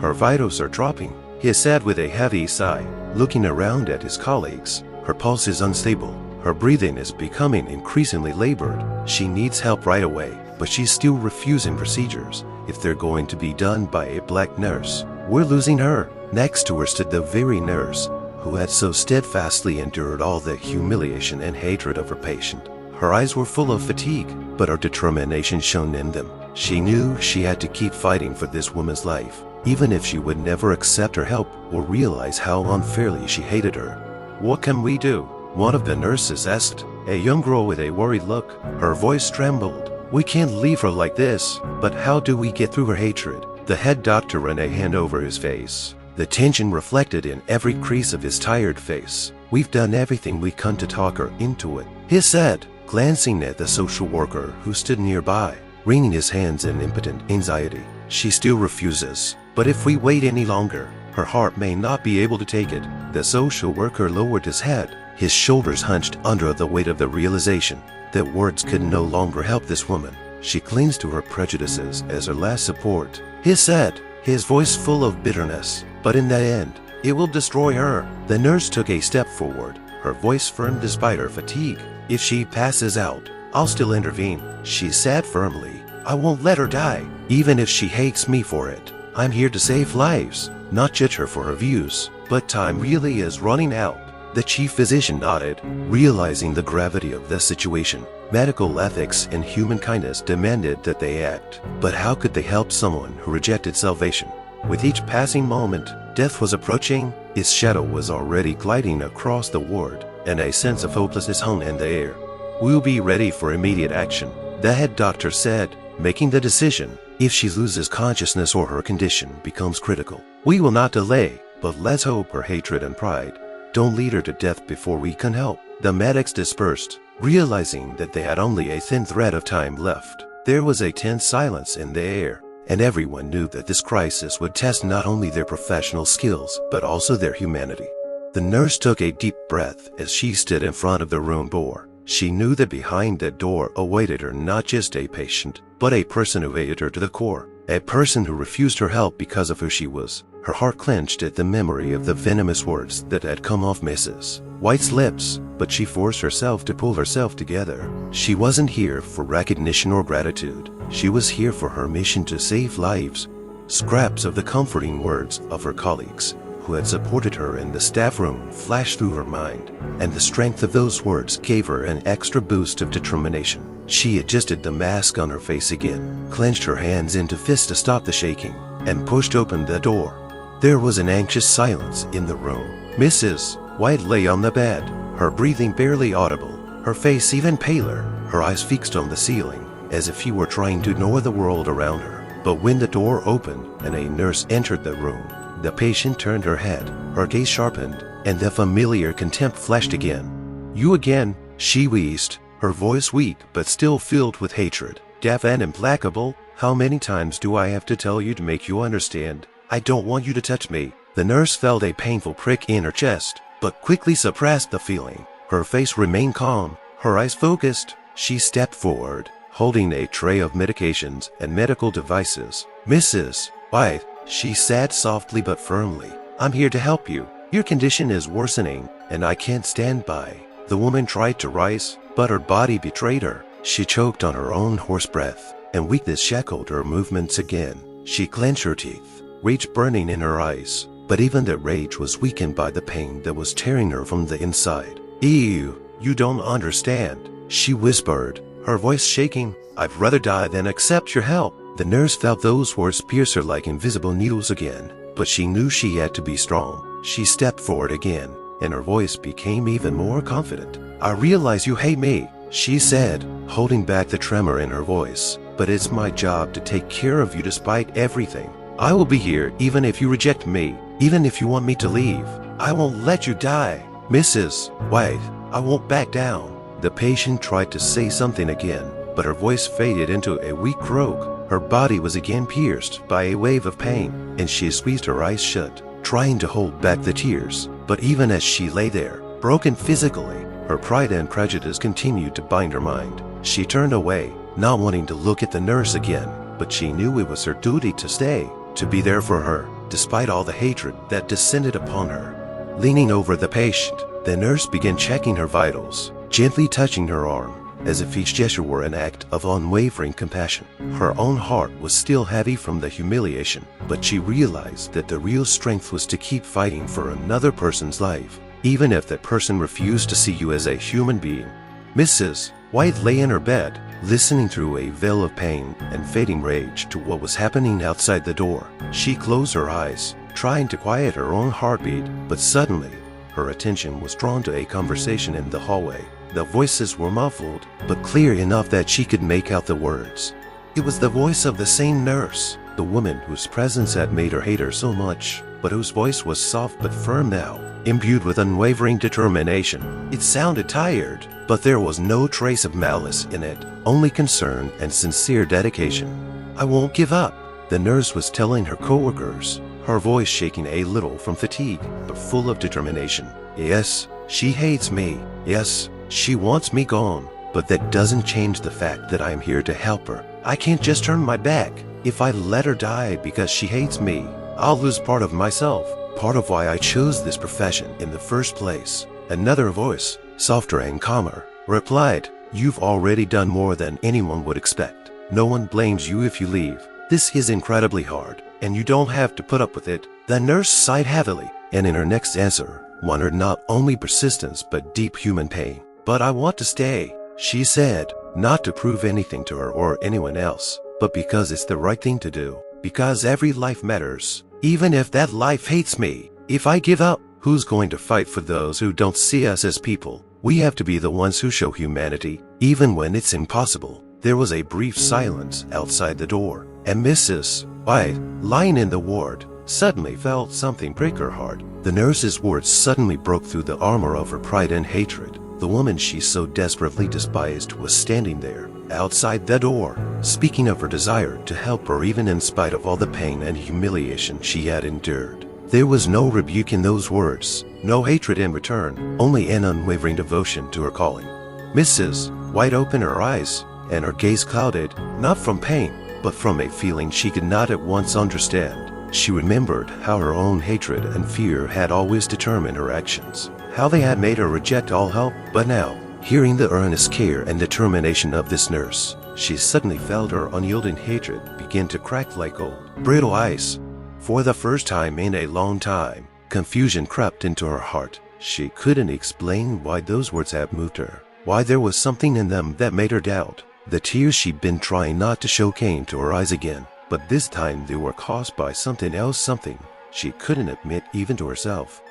S1: "Her vitals are dropping," he said with a heavy sigh, looking around at his colleagues. "Her pulse is unstable. Her breathing is becoming increasingly labored. She needs help right away, but she's still refusing procedures if they're going to be done by a black nurse. We're losing her." Next to her stood the very nurse who had so steadfastly endured all the humiliation and hatred of her patient. Her eyes were full of fatigue, but her determination shone in them. She knew she had to keep fighting for this woman's life, even if she would never accept her help or realize how unfairly she hated her. "What can we do?" one of the nurses asked, a young girl with a worried look. Her voice trembled. "We can't leave her like this, but how do we get through her hatred?" The head doctor ran a hand over his face, the tension reflected in every crease of his tired face. "We've done everything we can to talk her into it," he said, glancing at the social worker who stood nearby, wringing his hands in impotent anxiety. "She still refuses. But if we wait any longer, her heart may not be able to take it." The social worker lowered his head, his shoulders hunched under the weight of the realization that words could no longer help this woman. "She clings to her prejudices as her last support," he said, his voice full of bitterness. "But in the end, it will destroy her." The nurse took a step forward, her voice firm despite her fatigue. "If she passes out, I'll still intervene," she said firmly. "I won't let her die, even if she hates me for it. I'm here to save lives, not judge her for her views." But time really is running out. The chief physician nodded, realizing the gravity of the situation. Medical ethics and human kindness demanded that they act. But how could they help someone who rejected salvation? With each passing moment, death was approaching. Its shadow was already gliding across the ward, and a sense of hopelessness hung in the air. "We'll be ready for immediate action," the head doctor said, making the decision. "If she loses consciousness or her condition becomes critical, we will not delay, but let's hope her hatred and pride don't lead her to death before we can help." The medics dispersed, realizing that they had only a thin thread of time left. There was a tense silence in the air, and everyone knew that this crisis would test not only their professional skills, but also their humanity. The nurse took a deep breath as she stood in front of the room door. She knew that behind that door awaited her not just a patient, but a person who hated her to the core, a person who refused her help because of who she was. Her heart clenched at the memory of the venomous words that had come off Mrs. White's lips, but she forced herself to pull herself together. She wasn't here for recognition or gratitude. She was here for her mission to save lives. Scraps of the comforting words of her colleagues who had supported her in the staff room flashed through her mind, and the strength of those words gave her an extra boost of determination. She adjusted the mask on her face again, clenched her hands into fists to stop the shaking, and pushed open the door. There was an anxious silence in the room. Mrs. White lay on the bed, her breathing barely audible, her face even paler, her eyes fixed on the ceiling, as if she were trying to ignore the world around her. But when the door opened and a nurse entered the room, the patient turned her head, her gaze sharpened, and the familiar contempt flashed again. You again, she wheezed, her voice weak but still filled with hatred. Deaf and implacable, how many times do I have to tell you to make you understand? I don't want you to touch me. The nurse felt a painful prick in her chest, but quickly suppressed the feeling. Her face remained calm, her eyes focused. She stepped forward, holding a tray of medications and medical devices. Mrs. White, she said softly but firmly, I'm here to help you. Your condition is worsening, and I can't stand by. The woman tried to rise, but her body betrayed her. She choked on her own hoarse breath, and weakness shackled her movements again. She clenched her teeth, rage burning in her eyes, but even that rage was weakened by the pain that was tearing her from the inside. Ew, you don't understand, she whispered, her voice shaking. I'd rather die than accept your help. The nurse felt those words pierce her like invisible needles again, but she knew she had to be strong. She stepped forward again, and her voice became even more confident. I realize you hate me, she said, holding back the tremor in her voice, but it's my job to take care of you despite everything. I will be here even if you reject me, even if you want me to leave. I won't let you die. Mrs. White, I won't back down. The patient tried to say something again, but her voice faded into a weak croak. Her body was again pierced by a wave of pain, and she squeezed her eyes shut, trying to hold back the tears. But even as she lay there, broken physically, her pride and prejudice continued to bind her mind. She turned away, not wanting to look at the nurse again, but she knew it was her duty to stay, to be there for her, despite all the hatred that descended upon her. Leaning over the patient, the nurse began checking her vitals, gently touching her arm, as if each gesture were an act of unwavering compassion. Her own heart was still heavy from the humiliation, but she realized that the real strength was to keep fighting for another person's life, even if that person refused to see you as a human being. Mrs. White lay in her bed, listening through a veil of pain and fading rage to what was happening outside the door. She closed her eyes, trying to quiet her own heartbeat, but suddenly, her attention was drawn to a conversation in the hallway. The voices were muffled, but clear enough that she could make out the words. It was the voice of the same nurse, the woman whose presence had made her hate her so much, but whose voice was soft but firm now, imbued with unwavering determination. It sounded tired, but there was no trace of malice in it, only concern and sincere dedication. I won't give up, the nurse was telling her coworkers, her voice shaking a little from fatigue, but full of determination. Yes, she hates me. Yes, she wants me gone, but that doesn't change the fact that I am here to help her. I can't just turn my back. If I let her die because she hates me, I'll lose part of myself, part of why I chose this profession in the first place. Another voice, softer and calmer, replied, You've already done more than anyone would expect. No one blames you if you leave. This is incredibly hard, and you don't have to put up with it. The nurse sighed heavily, and in her next answer, wondered not only persistence but deep human pain. But I want to stay, she said, not to prove anything to her or anyone else, but because it's the right thing to do, because every life matters, even if that life hates me. If I give up, who's going to fight for those who don't see us as people? We have to be the ones who show humanity, even when it's impossible. There was a brief silence outside the door, and Mrs. White, lying in the ward, suddenly felt something prick her heart. The nurse's words suddenly broke through the armor of her pride and hatred. The woman she so desperately despised was standing there, outside the door, speaking of her desire to help her even in spite of all the pain and humiliation she had endured. There was no rebuke in those words, no hatred in return, only an unwavering devotion to her calling. Mrs. White opened her eyes, and her gaze clouded, not from pain, but from a feeling she could not at once understand. She remembered how her own hatred and fear had always determined her actions, how they had made her reject all help, but now, hearing the earnest care and determination of this nurse, she suddenly felt her unyielding hatred begin to crack like old, brittle ice. For the first time in a long time, confusion crept into her heart. She couldn't explain why those words had moved her, why there was something in them that made her doubt. The tears she'd been trying not to show came to her eyes again, but this time they were caused by something else, something she couldn't admit even to herself.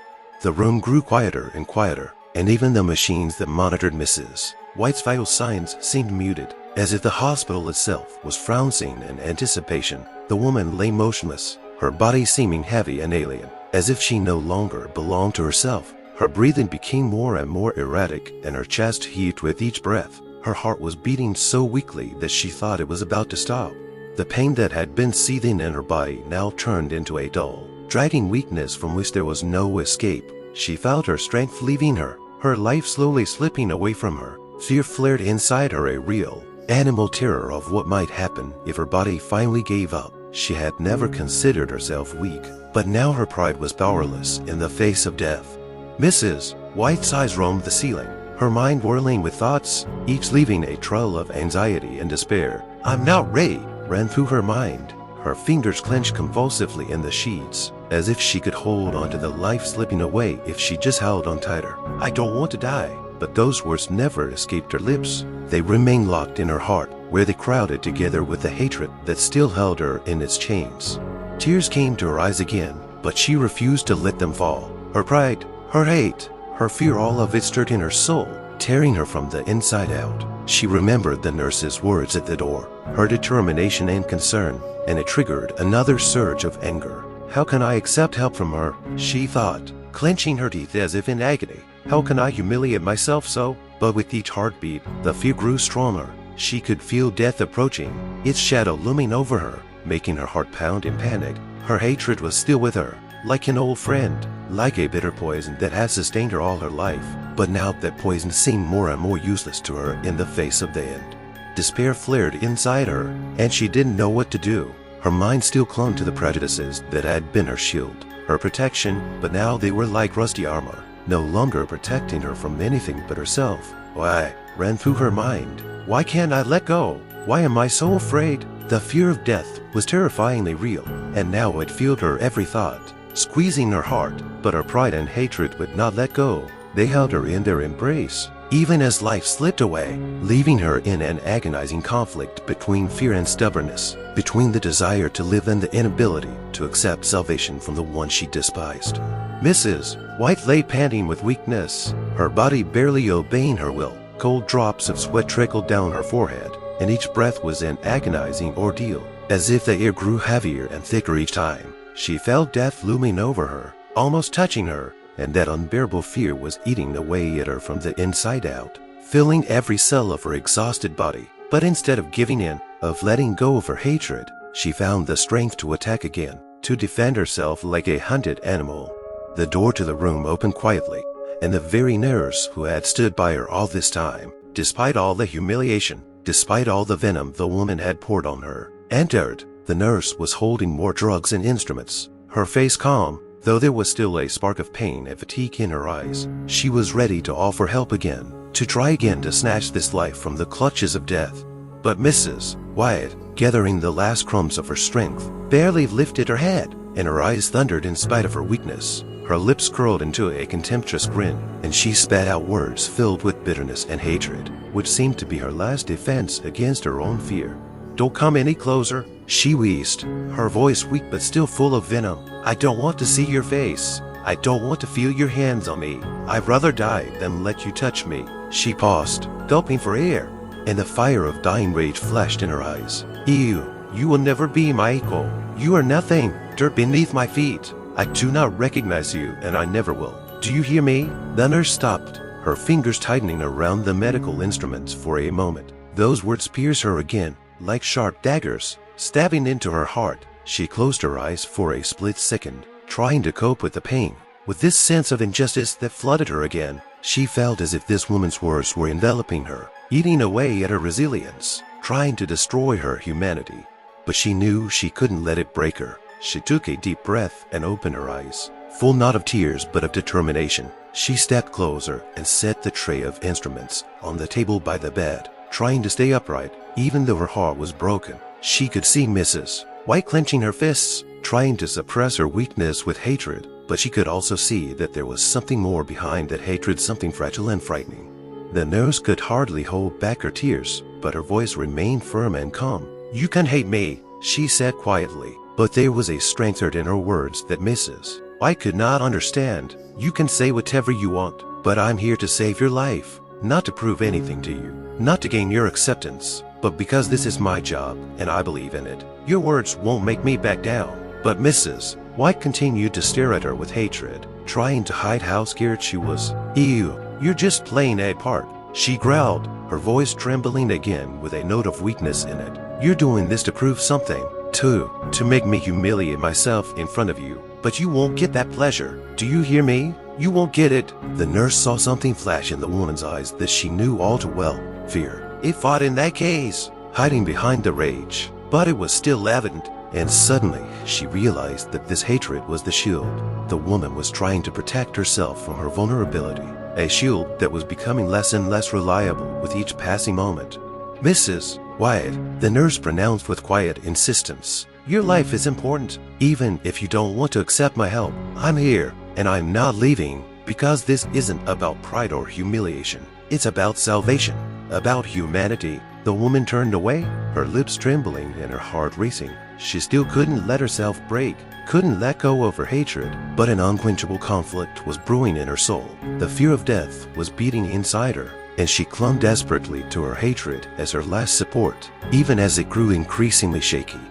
S1: The room grew quieter and quieter, and even the machines that monitored Mrs. White's vital signs seemed muted, as if the hospital itself was frowning in anticipation. The woman lay motionless, her body seeming heavy and alien, as if she no longer belonged to herself. Her breathing became more and more erratic, and her chest heaved with each breath. Her heart was beating so weakly that she thought it was about to stop. The pain that had been seething in her body now turned into a dull, dragging weakness from which there was no escape. She felt her strength leaving her, her life slowly slipping away from her. Fear flared inside her, a real, animal terror of what might happen if her body finally gave up. She had never considered herself weak, but now her pride was powerless in the face of death. Mrs. White's eyes roamed the ceiling, her mind whirling with thoughts, each leaving a trail of anxiety and despair. "I'm not ready," ran through her mind. Her fingers clenched convulsively in the sheets, as if she could hold onto the life slipping away if she just held on tighter. "I don't want to die." But those words never escaped her lips. They remained locked in her heart, where they crowded together with the hatred that still held her in its chains. Tears came to her eyes again, but she refused to let them fall. Her pride, her hate, her fear, all of it stirred in her soul, tearing her from the inside out. She remembered the nurse's words at the door, her determination and concern, and it triggered another surge of anger. "How can I accept help from her?" she thought, clenching her teeth as if in agony. "How can I humiliate myself so?" But with each heartbeat, the fear grew stronger. She could feel death approaching, its shadow looming over her, making her heart pound in panic. Her hatred was still with her, like an old friend, like a bitter poison that had sustained her all her life. But now that poison seemed more and more useless to her in the face of the end. Despair flared inside her, and she didn't know what to do. Her mind still clung to the prejudices that had been her shield, her protection, but now they were like rusty armor, no longer protecting her from anything but herself. "Why?" ran through her mind. "Why can't I let go? Why am I so afraid?" The fear of death was terrifyingly real, and now it filled her every thought, squeezing her heart. But her pride and hatred would not let go. They held her in their embrace, even as life slipped away, leaving her in an agonizing conflict between fear and stubbornness, between the desire to live and the inability to accept salvation from the one she despised. Mrs. White lay panting with weakness, her body barely obeying her will. Cold drops of sweat trickled down her forehead, and each breath was an agonizing ordeal. As if the air grew heavier and thicker each time, she felt death looming over her, almost touching her, and that unbearable fear was eating away at her from the inside out, filling every cell of her exhausted body. But instead of giving in, of letting go of her hatred, she found the strength to attack again, to defend herself like a hunted animal. The door to the room opened quietly, and the very nurse who had stood by her all this time, despite all the humiliation, despite all the venom the woman had poured on her, entered. The nurse was holding more drugs and instruments, her face calm, though there was still a spark of pain and fatigue in her eyes. She was ready to offer help again, to try again to snatch this life from the clutches of death. But Mrs. White, gathering the last crumbs of her strength, barely lifted her head, and her eyes thundered in spite of her weakness. Her lips curled into a contemptuous grin, and she spat out words filled with bitterness and hatred, which seemed to be her last defense against her own fear. "Don't come any closer," she wheezed, her voice weak but still full of venom. "I don't want to see your face. I don't want to feel your hands on me. I'd rather die than let you touch me." She paused, gulping for air, and the fire of dying rage flashed in her eyes. "You will never be my equal. You are nothing, dirt beneath my feet. I do not recognize you, and I never will. Do you hear me?" The nurse stopped, her fingers tightening around the medical instruments for a moment. Those words pierced her again, like sharp daggers, stabbing into her heart. She closed her eyes for a split second, trying to cope with the pain. With this sense of injustice that flooded her again, she felt as if this woman's words were enveloping her, eating away at her resilience, trying to destroy her humanity. But she knew she couldn't let it break her. She took a deep breath and opened her eyes, full not of tears but of determination. She stepped closer and set the tray of instruments on the table by the bed, trying to stay upright, even though her heart was broken. She could see Mrs. White clenching her fists, trying to suppress her weakness with hatred, but she could also see that there was something more behind that hatred, something fragile and frightening. The nurse could hardly hold back her tears, but her voice remained firm and calm. "You can hate me," she said quietly, but there was a strength in her words that Mrs. White could not understand. "You can say whatever you want, but I'm here to save your life, not to prove anything to you, not to gain your acceptance, but because this is my job and I believe in it. Your words won't make me back down." But Mrs. White continued to stare at her with hatred, trying to hide how scared she was. "Ew, you're just playing a part," she growled, her voice trembling again with a note of weakness in it. "You're doing this to prove something, to make me humiliate myself in front of you. But you won't get that pleasure. Do you hear me? You won't get it." The nurse saw something flash in the woman's eyes that she knew all too well. Fear. It fought in that case, hiding behind the rage. But it was still evident, and suddenly she realized that this hatred was the shield. The woman was trying to protect herself from her vulnerability, a shield that was becoming less and less reliable with each passing moment. "Mrs. Wyatt," the nurse pronounced with quiet insistence, "your life is important. Even if you don't want to accept my help, I'm here, and I'm not leaving, because this isn't about pride or humiliation. It's about salvation, about humanity." The woman turned away, her lips trembling and her heart racing. She still couldn't let herself break, couldn't let go of her hatred, but an unquenchable conflict was brewing in her soul. The fear of death was beating inside her, and she clung desperately to her hatred as her last support, even as it grew increasingly shaky.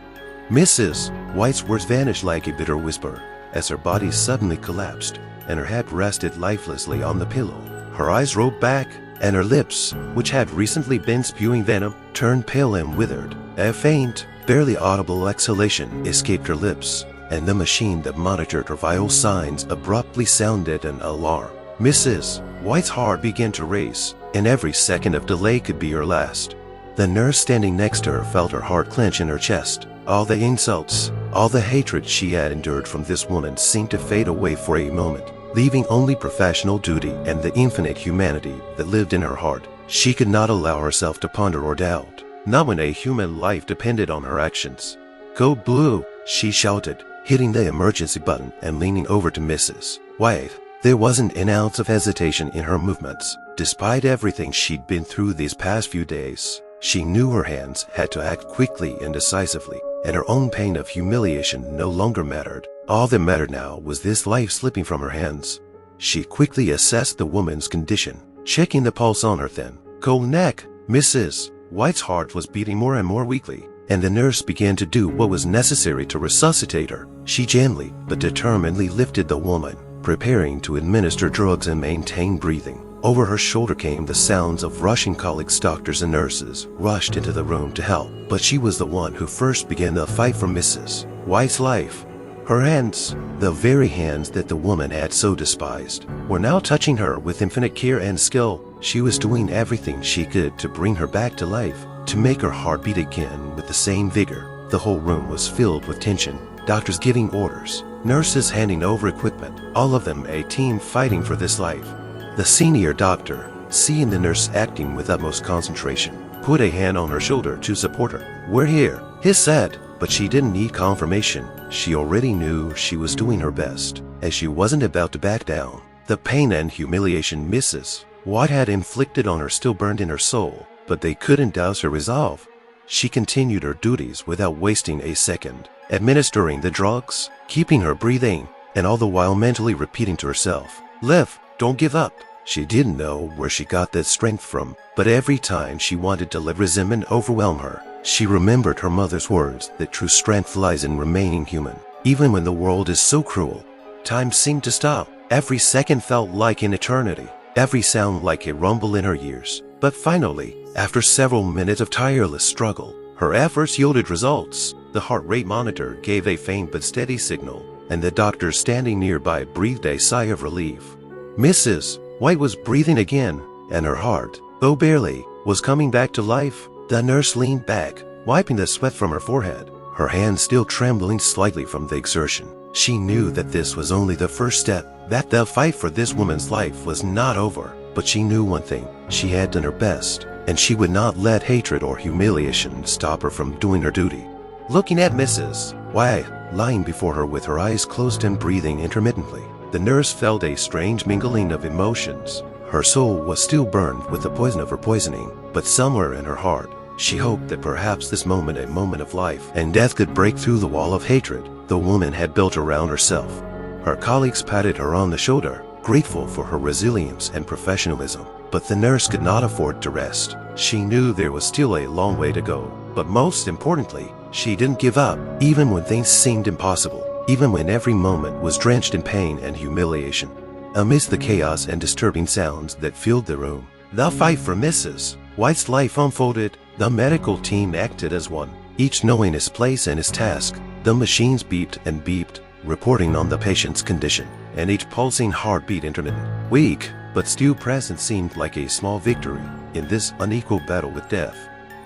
S1: Mrs. White's words vanished like a bitter whisper, as her body suddenly collapsed, and her head rested lifelessly on the pillow. Her eyes rolled back, and her lips, which had recently been spewing venom, turned pale and withered. A faint, barely audible exhalation escaped her lips, and the machine that monitored her vital signs abruptly sounded an alarm. Mrs. White's heart began to race, and every second of delay could be her last. The nurse standing next to her felt her heart clench in her chest. All the insults, all the hatred she had endured from this woman seemed to fade away for a moment, leaving only professional duty and the infinite humanity that lived in her heart. She could not allow herself to ponder or doubt, not when a human life depended on her actions. "Go blue," she shouted, hitting the emergency button and leaning over to Mrs. White. There wasn't an ounce of hesitation in her movements. Despite everything she'd been through these past few days, she knew her hands had to act quickly and decisively, and her own pain of humiliation no longer mattered. All that mattered now was this life slipping from her hands. She quickly assessed the woman's condition, checking the pulse on her thin, cold neck. Mrs. White's heart was beating more and more weakly, and the nurse began to do what was necessary to resuscitate her. She gently but determinedly lifted the woman, preparing to administer drugs and maintain breathing. Over her shoulder came the sounds of rushing colleagues. Doctors and nurses rushed into the room to help, but she was the one who first began the fight for Mrs. White's life. Her hands, the very hands that the woman had so despised, were now touching her with infinite care and skill. She was doing everything she could to bring her back to life, to make her heart beat again with the same vigor. The whole room was filled with tension, doctors giving orders, nurses handing over equipment, all of them a team fighting for this life. The senior doctor, seeing the nurse acting with utmost concentration, put a hand on her shoulder to support her. "We're here," he said, but she didn't need confirmation. She already knew she was doing her best, as she wasn't about to back down. The pain and humiliation Mrs. White had inflicted on her still burned in her soul, but they couldn't douse her resolve. She continued her duties without wasting a second, administering the drugs, keeping her breathing, and all the while mentally repeating to herself, "Live, don't give up." She didn't know where she got that strength from, but every time she wanted to let resentment overwhelm her, she remembered her mother's words that true strength lies in remaining human. Even when the world is so cruel, time seemed to stop. Every second felt like an eternity, every sound like a rumble in her ears. But finally, after several minutes of tireless struggle, her efforts yielded results. The heart rate monitor gave a faint but steady signal, and the doctor standing nearby breathed a sigh of relief. Mrs. White was breathing again, and her heart, though barely, was coming back to life. The nurse leaned back, wiping the sweat from her forehead, her hands still trembling slightly from the exertion. She knew that this was only the first step, that the fight for this woman's life was not over. But she knew one thing: she had done her best, and she would not let hatred or humiliation stop her from doing her duty. Looking at Mrs. White, lying before her with her eyes closed and breathing intermittently, the nurse felt a strange mingling of emotions. Her soul was still burned with the poison of her poisoning, but somewhere in her heart, she hoped that perhaps this moment, a moment of life and death, could break through the wall of hatred the woman had built around herself. Her colleagues patted her on the shoulder, grateful for her resilience and professionalism, but the nurse could not afford to rest. She knew there was still a long way to go, but most importantly, she didn't give up, even when things seemed impossible. even when every moment was drenched in pain and humiliation. Amidst the chaos and disturbing sounds that filled the room, the fight for Mrs. White's life unfolded. The medical team acted as one, each knowing his place and his task. The machines beeped and beeped, reporting on the patient's condition, and each pulsing heartbeat intermittent, weak, but still present seemed like a small victory in this unequal battle with death.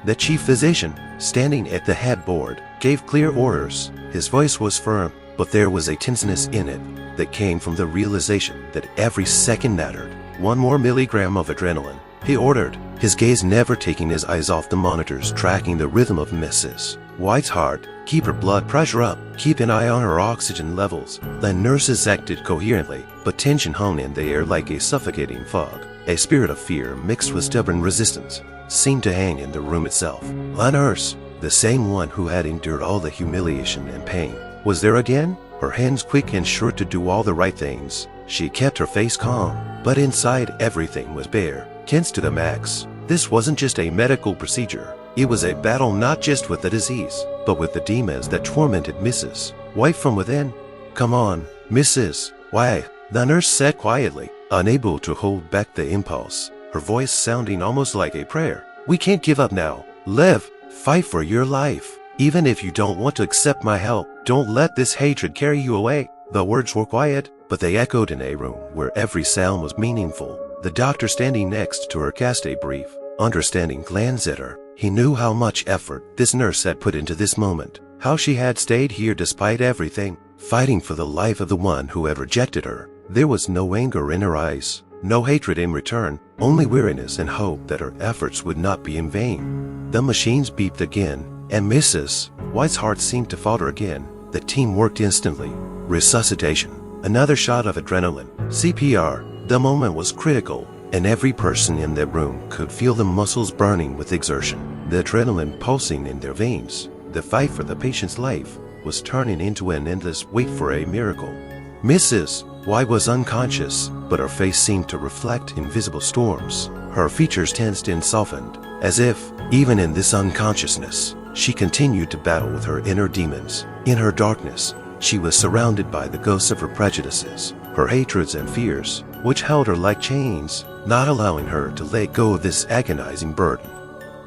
S1: The chief physician, standing at the headboard, gave clear orders. His voice was firm, but there was a tenseness in it that came from the realization that every second mattered. 1 more milligram of adrenaline, he ordered, his gaze never taking his eyes off the monitors tracking the rhythm of Mrs. White's heart. Keep her blood pressure up, keep an eye on her oxygen levels. The nurses acted coherently, but tension hung in the air like a suffocating fog. A spirit of fear mixed with stubborn resistance seemed to hang in the room itself. A nurse, the same one who had endured all the humiliation and pain, was there again, her hands quick and sure to do all the right things. She kept her face calm, but inside everything was bare, tense to the max. This wasn't just a medical procedure. It was a battle not just with the disease, but with the demons that tormented Mrs. White from within. "Come on, Mrs. White," the nurse said quietly, unable to hold back the impulse, her voice sounding almost like a prayer. "We can't give up now. Live, fight for your life. Even if you don't want to accept my help, don't let this hatred carry you away." The words were quiet, but they echoed in a room where every sound was meaningful. The doctor standing next to her cast a brief, understanding glance at her. He knew how much effort this nurse had put into this moment, how she had stayed here despite everything, fighting for the life of the one who had rejected her. There was no anger in her eyes, no hatred in return, only weariness and hope that her efforts would not be in vain. The machines beeped again, and Mrs. White's heart seemed to falter again. The team worked instantly. Resuscitation, another shot of adrenaline, CPR. The moment was critical, and every person in that room could feel the muscles burning with exertion, the adrenaline pulsing in their veins. The fight for the patient's life was turning into an endless wait for a miracle. Mrs. White was unconscious, but her face seemed to reflect invisible storms. Her features tensed and softened, as if, even in this unconsciousness, she continued to battle with her inner demons. In her darkness, she was surrounded by the ghosts of her prejudices, her hatreds and fears, which held her like chains, not allowing her to let go of this agonizing burden.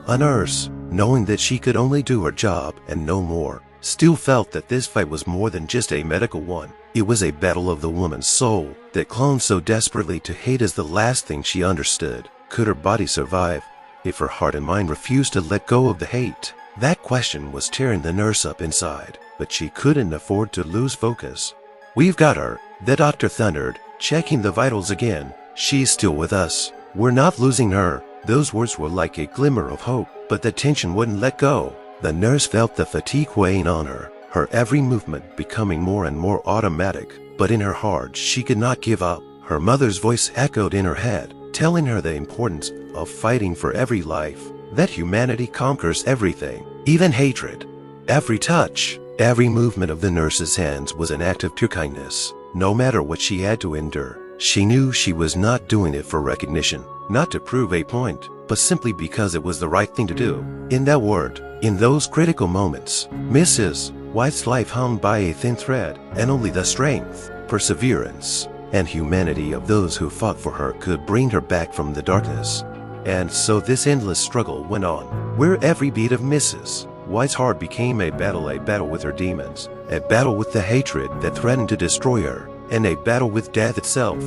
S1: A nurse, knowing that she could only do her job and no more, still felt that this fight was more than just a medical one. It was a battle of the woman's soul that clung so desperately to hate as the last thing she understood. Could her body survive if her heart and mind refused to let go of the hate? That question was tearing the nurse up inside, but she couldn't afford to lose focus. "We've got her," the doctor thundered, checking the vitals again. "She's still with us. We're not losing her." Those words were like a glimmer of hope, but the tension wouldn't let go. The nurse felt the fatigue weighing on her, her every movement becoming more and more automatic. But in her heart, she could not give up. Her mother's voice echoed in her head, telling her the importance of fighting for every life, that humanity conquers everything, even hatred. Every touch, every movement of the nurse's hands was an act of pure kindness. No matter what she had to endure, she knew she was not doing it for recognition, not to prove a point, but simply because it was the right thing to do. In that word, in those critical moments, Mrs. White's life hung by a thin thread, and only the strength, perseverance, and humanity of those who fought for her could bring her back from the darkness. And so this endless struggle went on, where every beat of Mrs. White's heart became a battle with her demons, a battle with the hatred that threatened to destroy her, and a battle with death itself.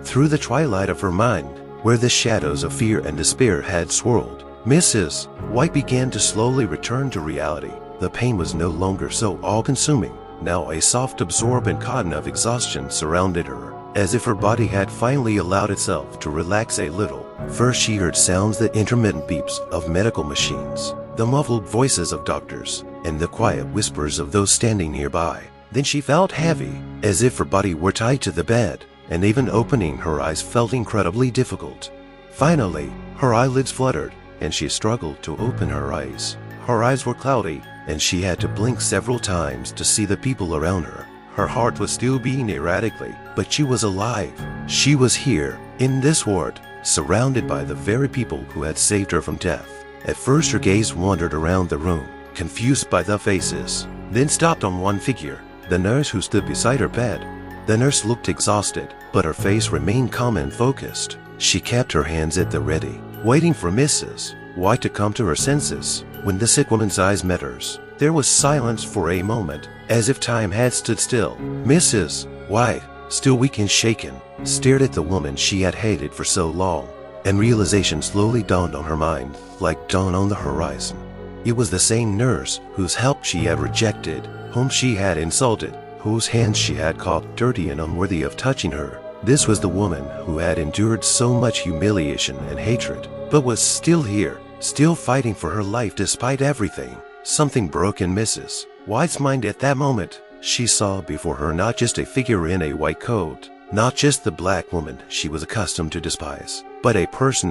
S1: Through the twilight of her mind, where the shadows of fear and despair had swirled, Mrs. White began to slowly return to reality. The pain was no longer so all-consuming. Now a soft, absorbent cotton of exhaustion surrounded her, as if her body had finally allowed itself to relax a little. First she heard sounds, the intermittent beeps of medical machines, the muffled voices of doctors, and the quiet whispers of those standing nearby. Then she felt heavy, as if her body were tied to the bed, and even opening her eyes felt incredibly difficult. Finally, her eyelids fluttered, and she struggled to open her eyes. Her eyes were cloudy, and she had to blink several times to see the people around her. Her heart was still beating erratically, but she was alive. She was here, in this ward, surrounded by the very people who had saved her from death. At first her gaze wandered around the room, confused by the faces, then stopped on one figure, the nurse who stood beside her bed. The nurse looked exhausted, but her face remained calm and focused. She kept her hands at the ready, waiting for Mrs. White to come to her senses. When the sick woman's eyes met hers, there was silence for a moment, as if time had stood still. Mrs. White, still weak and shaken, stared at the woman she had hated for so long, and realization slowly dawned on her mind, like dawn on the horizon. It was the same nurse whose help she had rejected, whom she had insulted, whose hands she had caught dirty and unworthy of touching her. This was the woman who had endured so much humiliation and hatred, but was still here, still fighting for her life despite everything. Something broke in Mrs. White's mind at that moment. She saw before her not just a figure in a white coat, not just the black woman she was accustomed to despise, but a person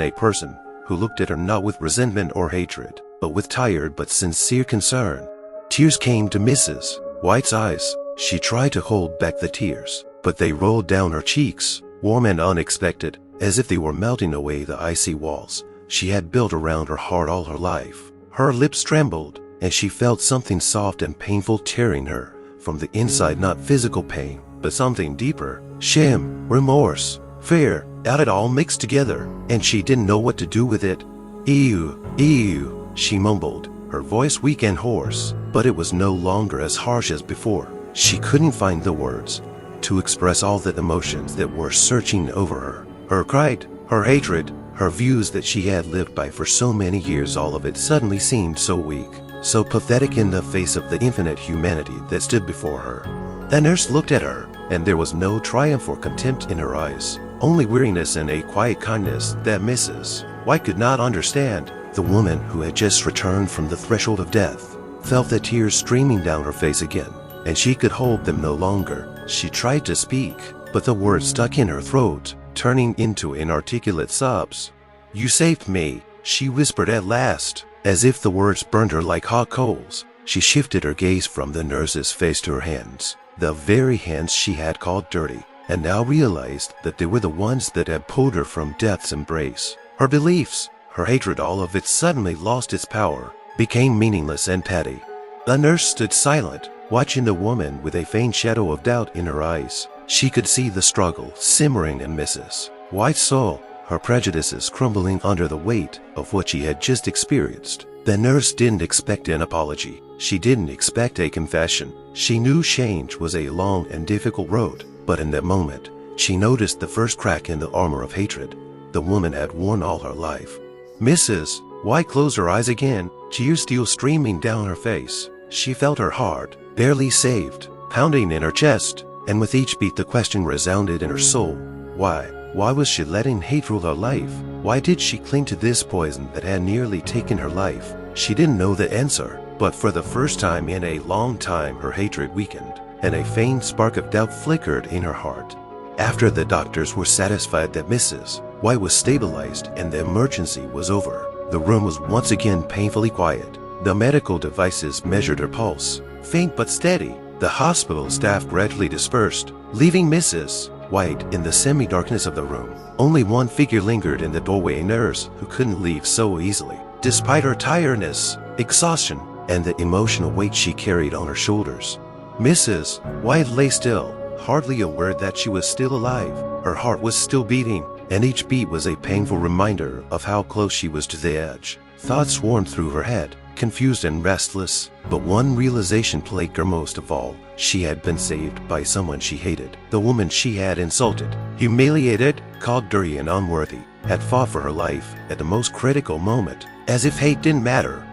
S1: who looked at her not with resentment or hatred, but with tired but sincere concern. Tears came to Mrs. White's eyes. She tried to hold back the tears, but they rolled down her cheeks, warm and unexpected, as if they were melting away the icy walls she had built around her heart all her life. Her lips trembled, and she felt something soft and painful tearing her from the inside, not physical pain, but something deeper. Shame, remorse, fear, it all mixed together, and she didn't know what to do with it. Ew, she mumbled, her voice weak and hoarse, but it was no longer as harsh as before. She couldn't find the words to express all the emotions that were searching over her. Her pride, her hatred, her views that she had lived by for so many years, all of it suddenly seemed so weak, so pathetic in the face of the infinite humanity that stood before her. The nurse looked at her, and there was no triumph or contempt in her eyes, only weariness and a quiet kindness that Mrs. White could not understand. The woman who had just returned from the threshold of death felt the tears streaming down her face again, and she could hold them no longer. She tried to speak, but the words stuck in her throat, turning into inarticulate sobs. "You saved me," she whispered at last, as if the words burned her like hot coals. She shifted her gaze from the nurse's face to her hands, the very hands she had called dirty, and now realized that they were the ones that had pulled her from death's embrace. Her beliefs, her hatred, all of it suddenly lost its power, became meaningless and petty. The nurse stood silent, watching the woman with a faint shadow of doubt in her eyes. She could see the struggle simmering in Mrs. White's soul, her prejudices crumbling under the weight of what she had just experienced. The nurse didn't expect an apology. She didn't expect a confession. She knew change was a long and difficult road, but in that moment, she noticed the first crack in the armor of hatred the woman had worn all her life. Mrs. White closed her eyes again, tears still streaming down her face. She felt her heart, barely saved, pounding in her chest, and with each beat the question resounded in her soul. Why? Why was she letting hate rule her life? Why did she cling to this poison that had nearly taken her life? She didn't know the answer, but for the first time in a long time her hatred weakened, and a faint spark of doubt flickered in her heart. After the doctors were satisfied that Mrs. White was stabilized and the emergency was over, the room was once again painfully quiet. The medical devices measured her pulse, faint but steady. The hospital staff gradually dispersed, leaving Mrs. White in the semi-darkness of the room. Only one figure lingered in the doorway, a nurse who couldn't leave so easily, despite her tiredness, exhaustion, and the emotional weight she carried on her shoulders. Mrs. White lay still, hardly aware that she was still alive. Her heart was still beating, and each beat was a painful reminder of how close she was to the edge. Thoughts swarmed through her head, confused and restless, but one realization plagued her most of all. She had been saved by someone she hated. The woman she had insulted, humiliated, called dirty and unworthy, had fought for her life at the most critical moment, as if hate didn't matter.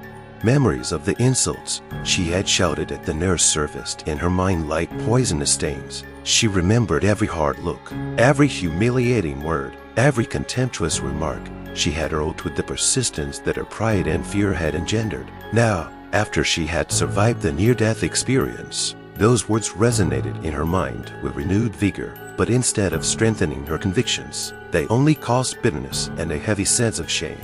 S1: Memories of the insults she had shouted at the nurse surfaced in her mind like poisonous stains. She remembered every hard look, every humiliating word, every contemptuous remark she had hurled with the persistence that her pride and fear had engendered. Now, after she had survived the near-death experience, those words resonated in her mind with renewed vigor, but instead of strengthening her convictions, they only caused bitterness and a heavy sense of shame.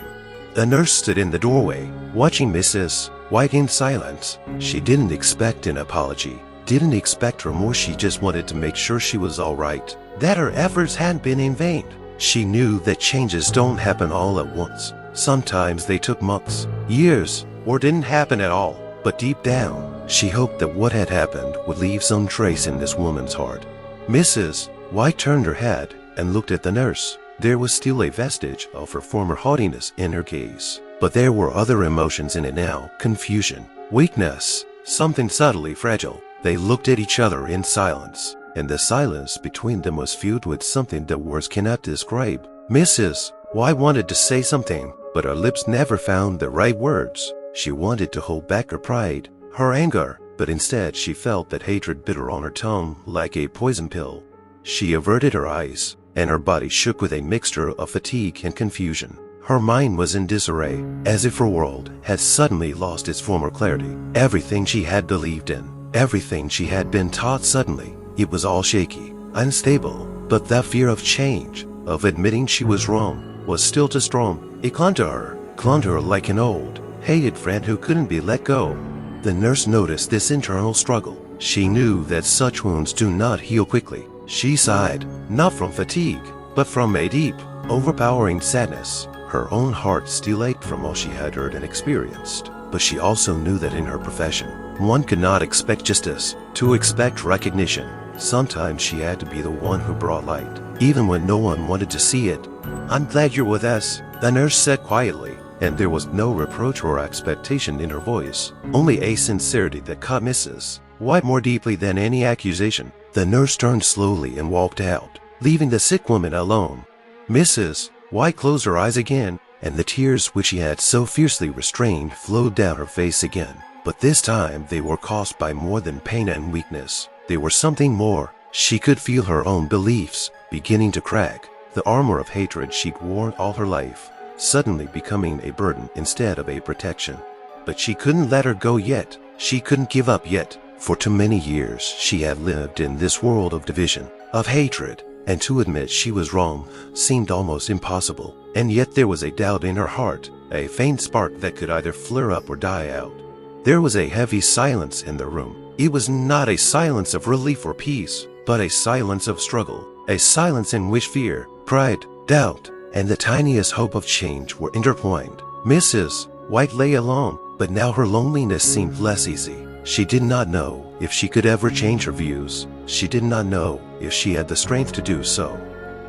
S1: The nurse stood in the doorway, watching Mrs. White in silence. She didn't expect an apology, didn't expect remorse. She just wanted to make sure she was all right, that her efforts hadn't been in vain. She knew that changes don't happen all at once. Sometimes they took months, years, or didn't happen at all. but deep down, she hoped that what had happened would leave some trace in this woman's heart. Mrs. White turned her head and looked at the nurse. There was still a vestige of her former haughtiness in her gaze, but there were other emotions in it now: confusion, weakness, something subtly fragile. They looked at each other in silence, and the silence between them was filled with something that words cannot describe. Mrs. White wanted to say something, but her lips never found the right words. She wanted to hold back her pride, her anger, but instead she felt that hatred bitter on her tongue like a poison pill. She averted her eyes, and her body shook with a mixture of fatigue and confusion. Her mind was in disarray, as if her world had suddenly lost its former clarity. Everything she had believed in, everything she had been taught suddenly, it was all shaky, unstable. But that fear of change, of admitting she was wrong, was still too strong. It clung to her like an old, hated friend who couldn't be let go. The nurse noticed this internal struggle. She knew that such wounds do not heal quickly. She sighed, not from fatigue, but from a deep, overpowering sadness. Her own heart still ached from all she had heard and experienced, but she also knew that in her profession, one could not expect justice, to expect recognition. Sometimes she had to be the one who brought light, even when no one wanted to see it. "I'm glad you're with us," the nurse said quietly, and there was no reproach or expectation in her voice, only a sincerity that caught Mrs. White more deeply than any accusation. The nurse turned slowly and walked out, leaving the sick woman alone. Mrs. White closed her eyes again, and the tears which she had so fiercely restrained flowed down her face again. But this time they were caused by more than pain and weakness. They were something more. She could feel her own beliefs beginning to crack, the armor of hatred she'd worn all her life, suddenly becoming a burden instead of a protection. But she couldn't let her go yet. She couldn't give up yet. For too many years she had lived in this world of division, of hatred, and to admit she was wrong seemed almost impossible. And yet there was a doubt in her heart, a faint spark that could either flare up or die out. There was a heavy silence in the room. It was not a silence of relief or peace, but a silence of struggle, a silence in which fear, pride, doubt, and the tiniest hope of change were intertwined. Mrs. White lay alone, but now her loneliness seemed less easy. She did not know if she could ever change her views. She did not know if she had the strength to do so.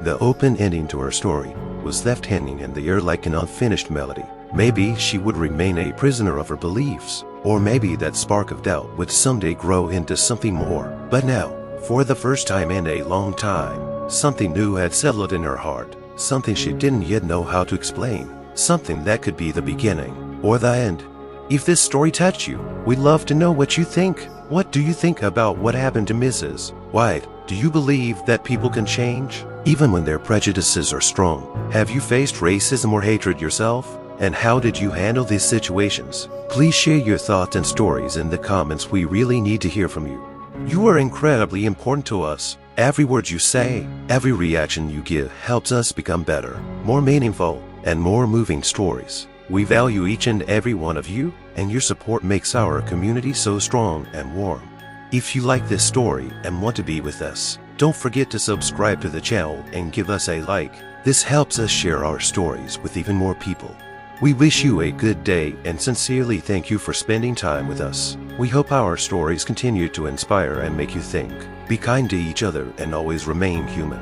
S1: The open ending to her story was left hanging in the air like an unfinished melody. Maybe she would remain a prisoner of her beliefs, or maybe that spark of doubt would someday grow into something more. But now, for the first time in a long time, something new had settled in her heart, something she didn't yet know how to explain, something that could be the beginning or the end. If this story touched you, we'd love to know what you think. What do you think about what happened to Mrs. White? Do you believe that people can change, even when their prejudices are strong? Have you faced racism or hatred yourself? And how did you handle these situations? Please share your thoughts and stories in the comments. We really need to hear from you. You are incredibly important to us. Every word you say, every reaction you give helps us become better, more meaningful, and more moving stories. We value each and every one of you, and your support makes our community so strong and warm. If you like this story and want to be with us, don't forget to subscribe to the channel and give us a like. This helps us share our stories with even more people. We wish you a good day and sincerely thank you for spending time with us. We hope our stories continue to inspire and make you think. Be kind to each other and always remain human.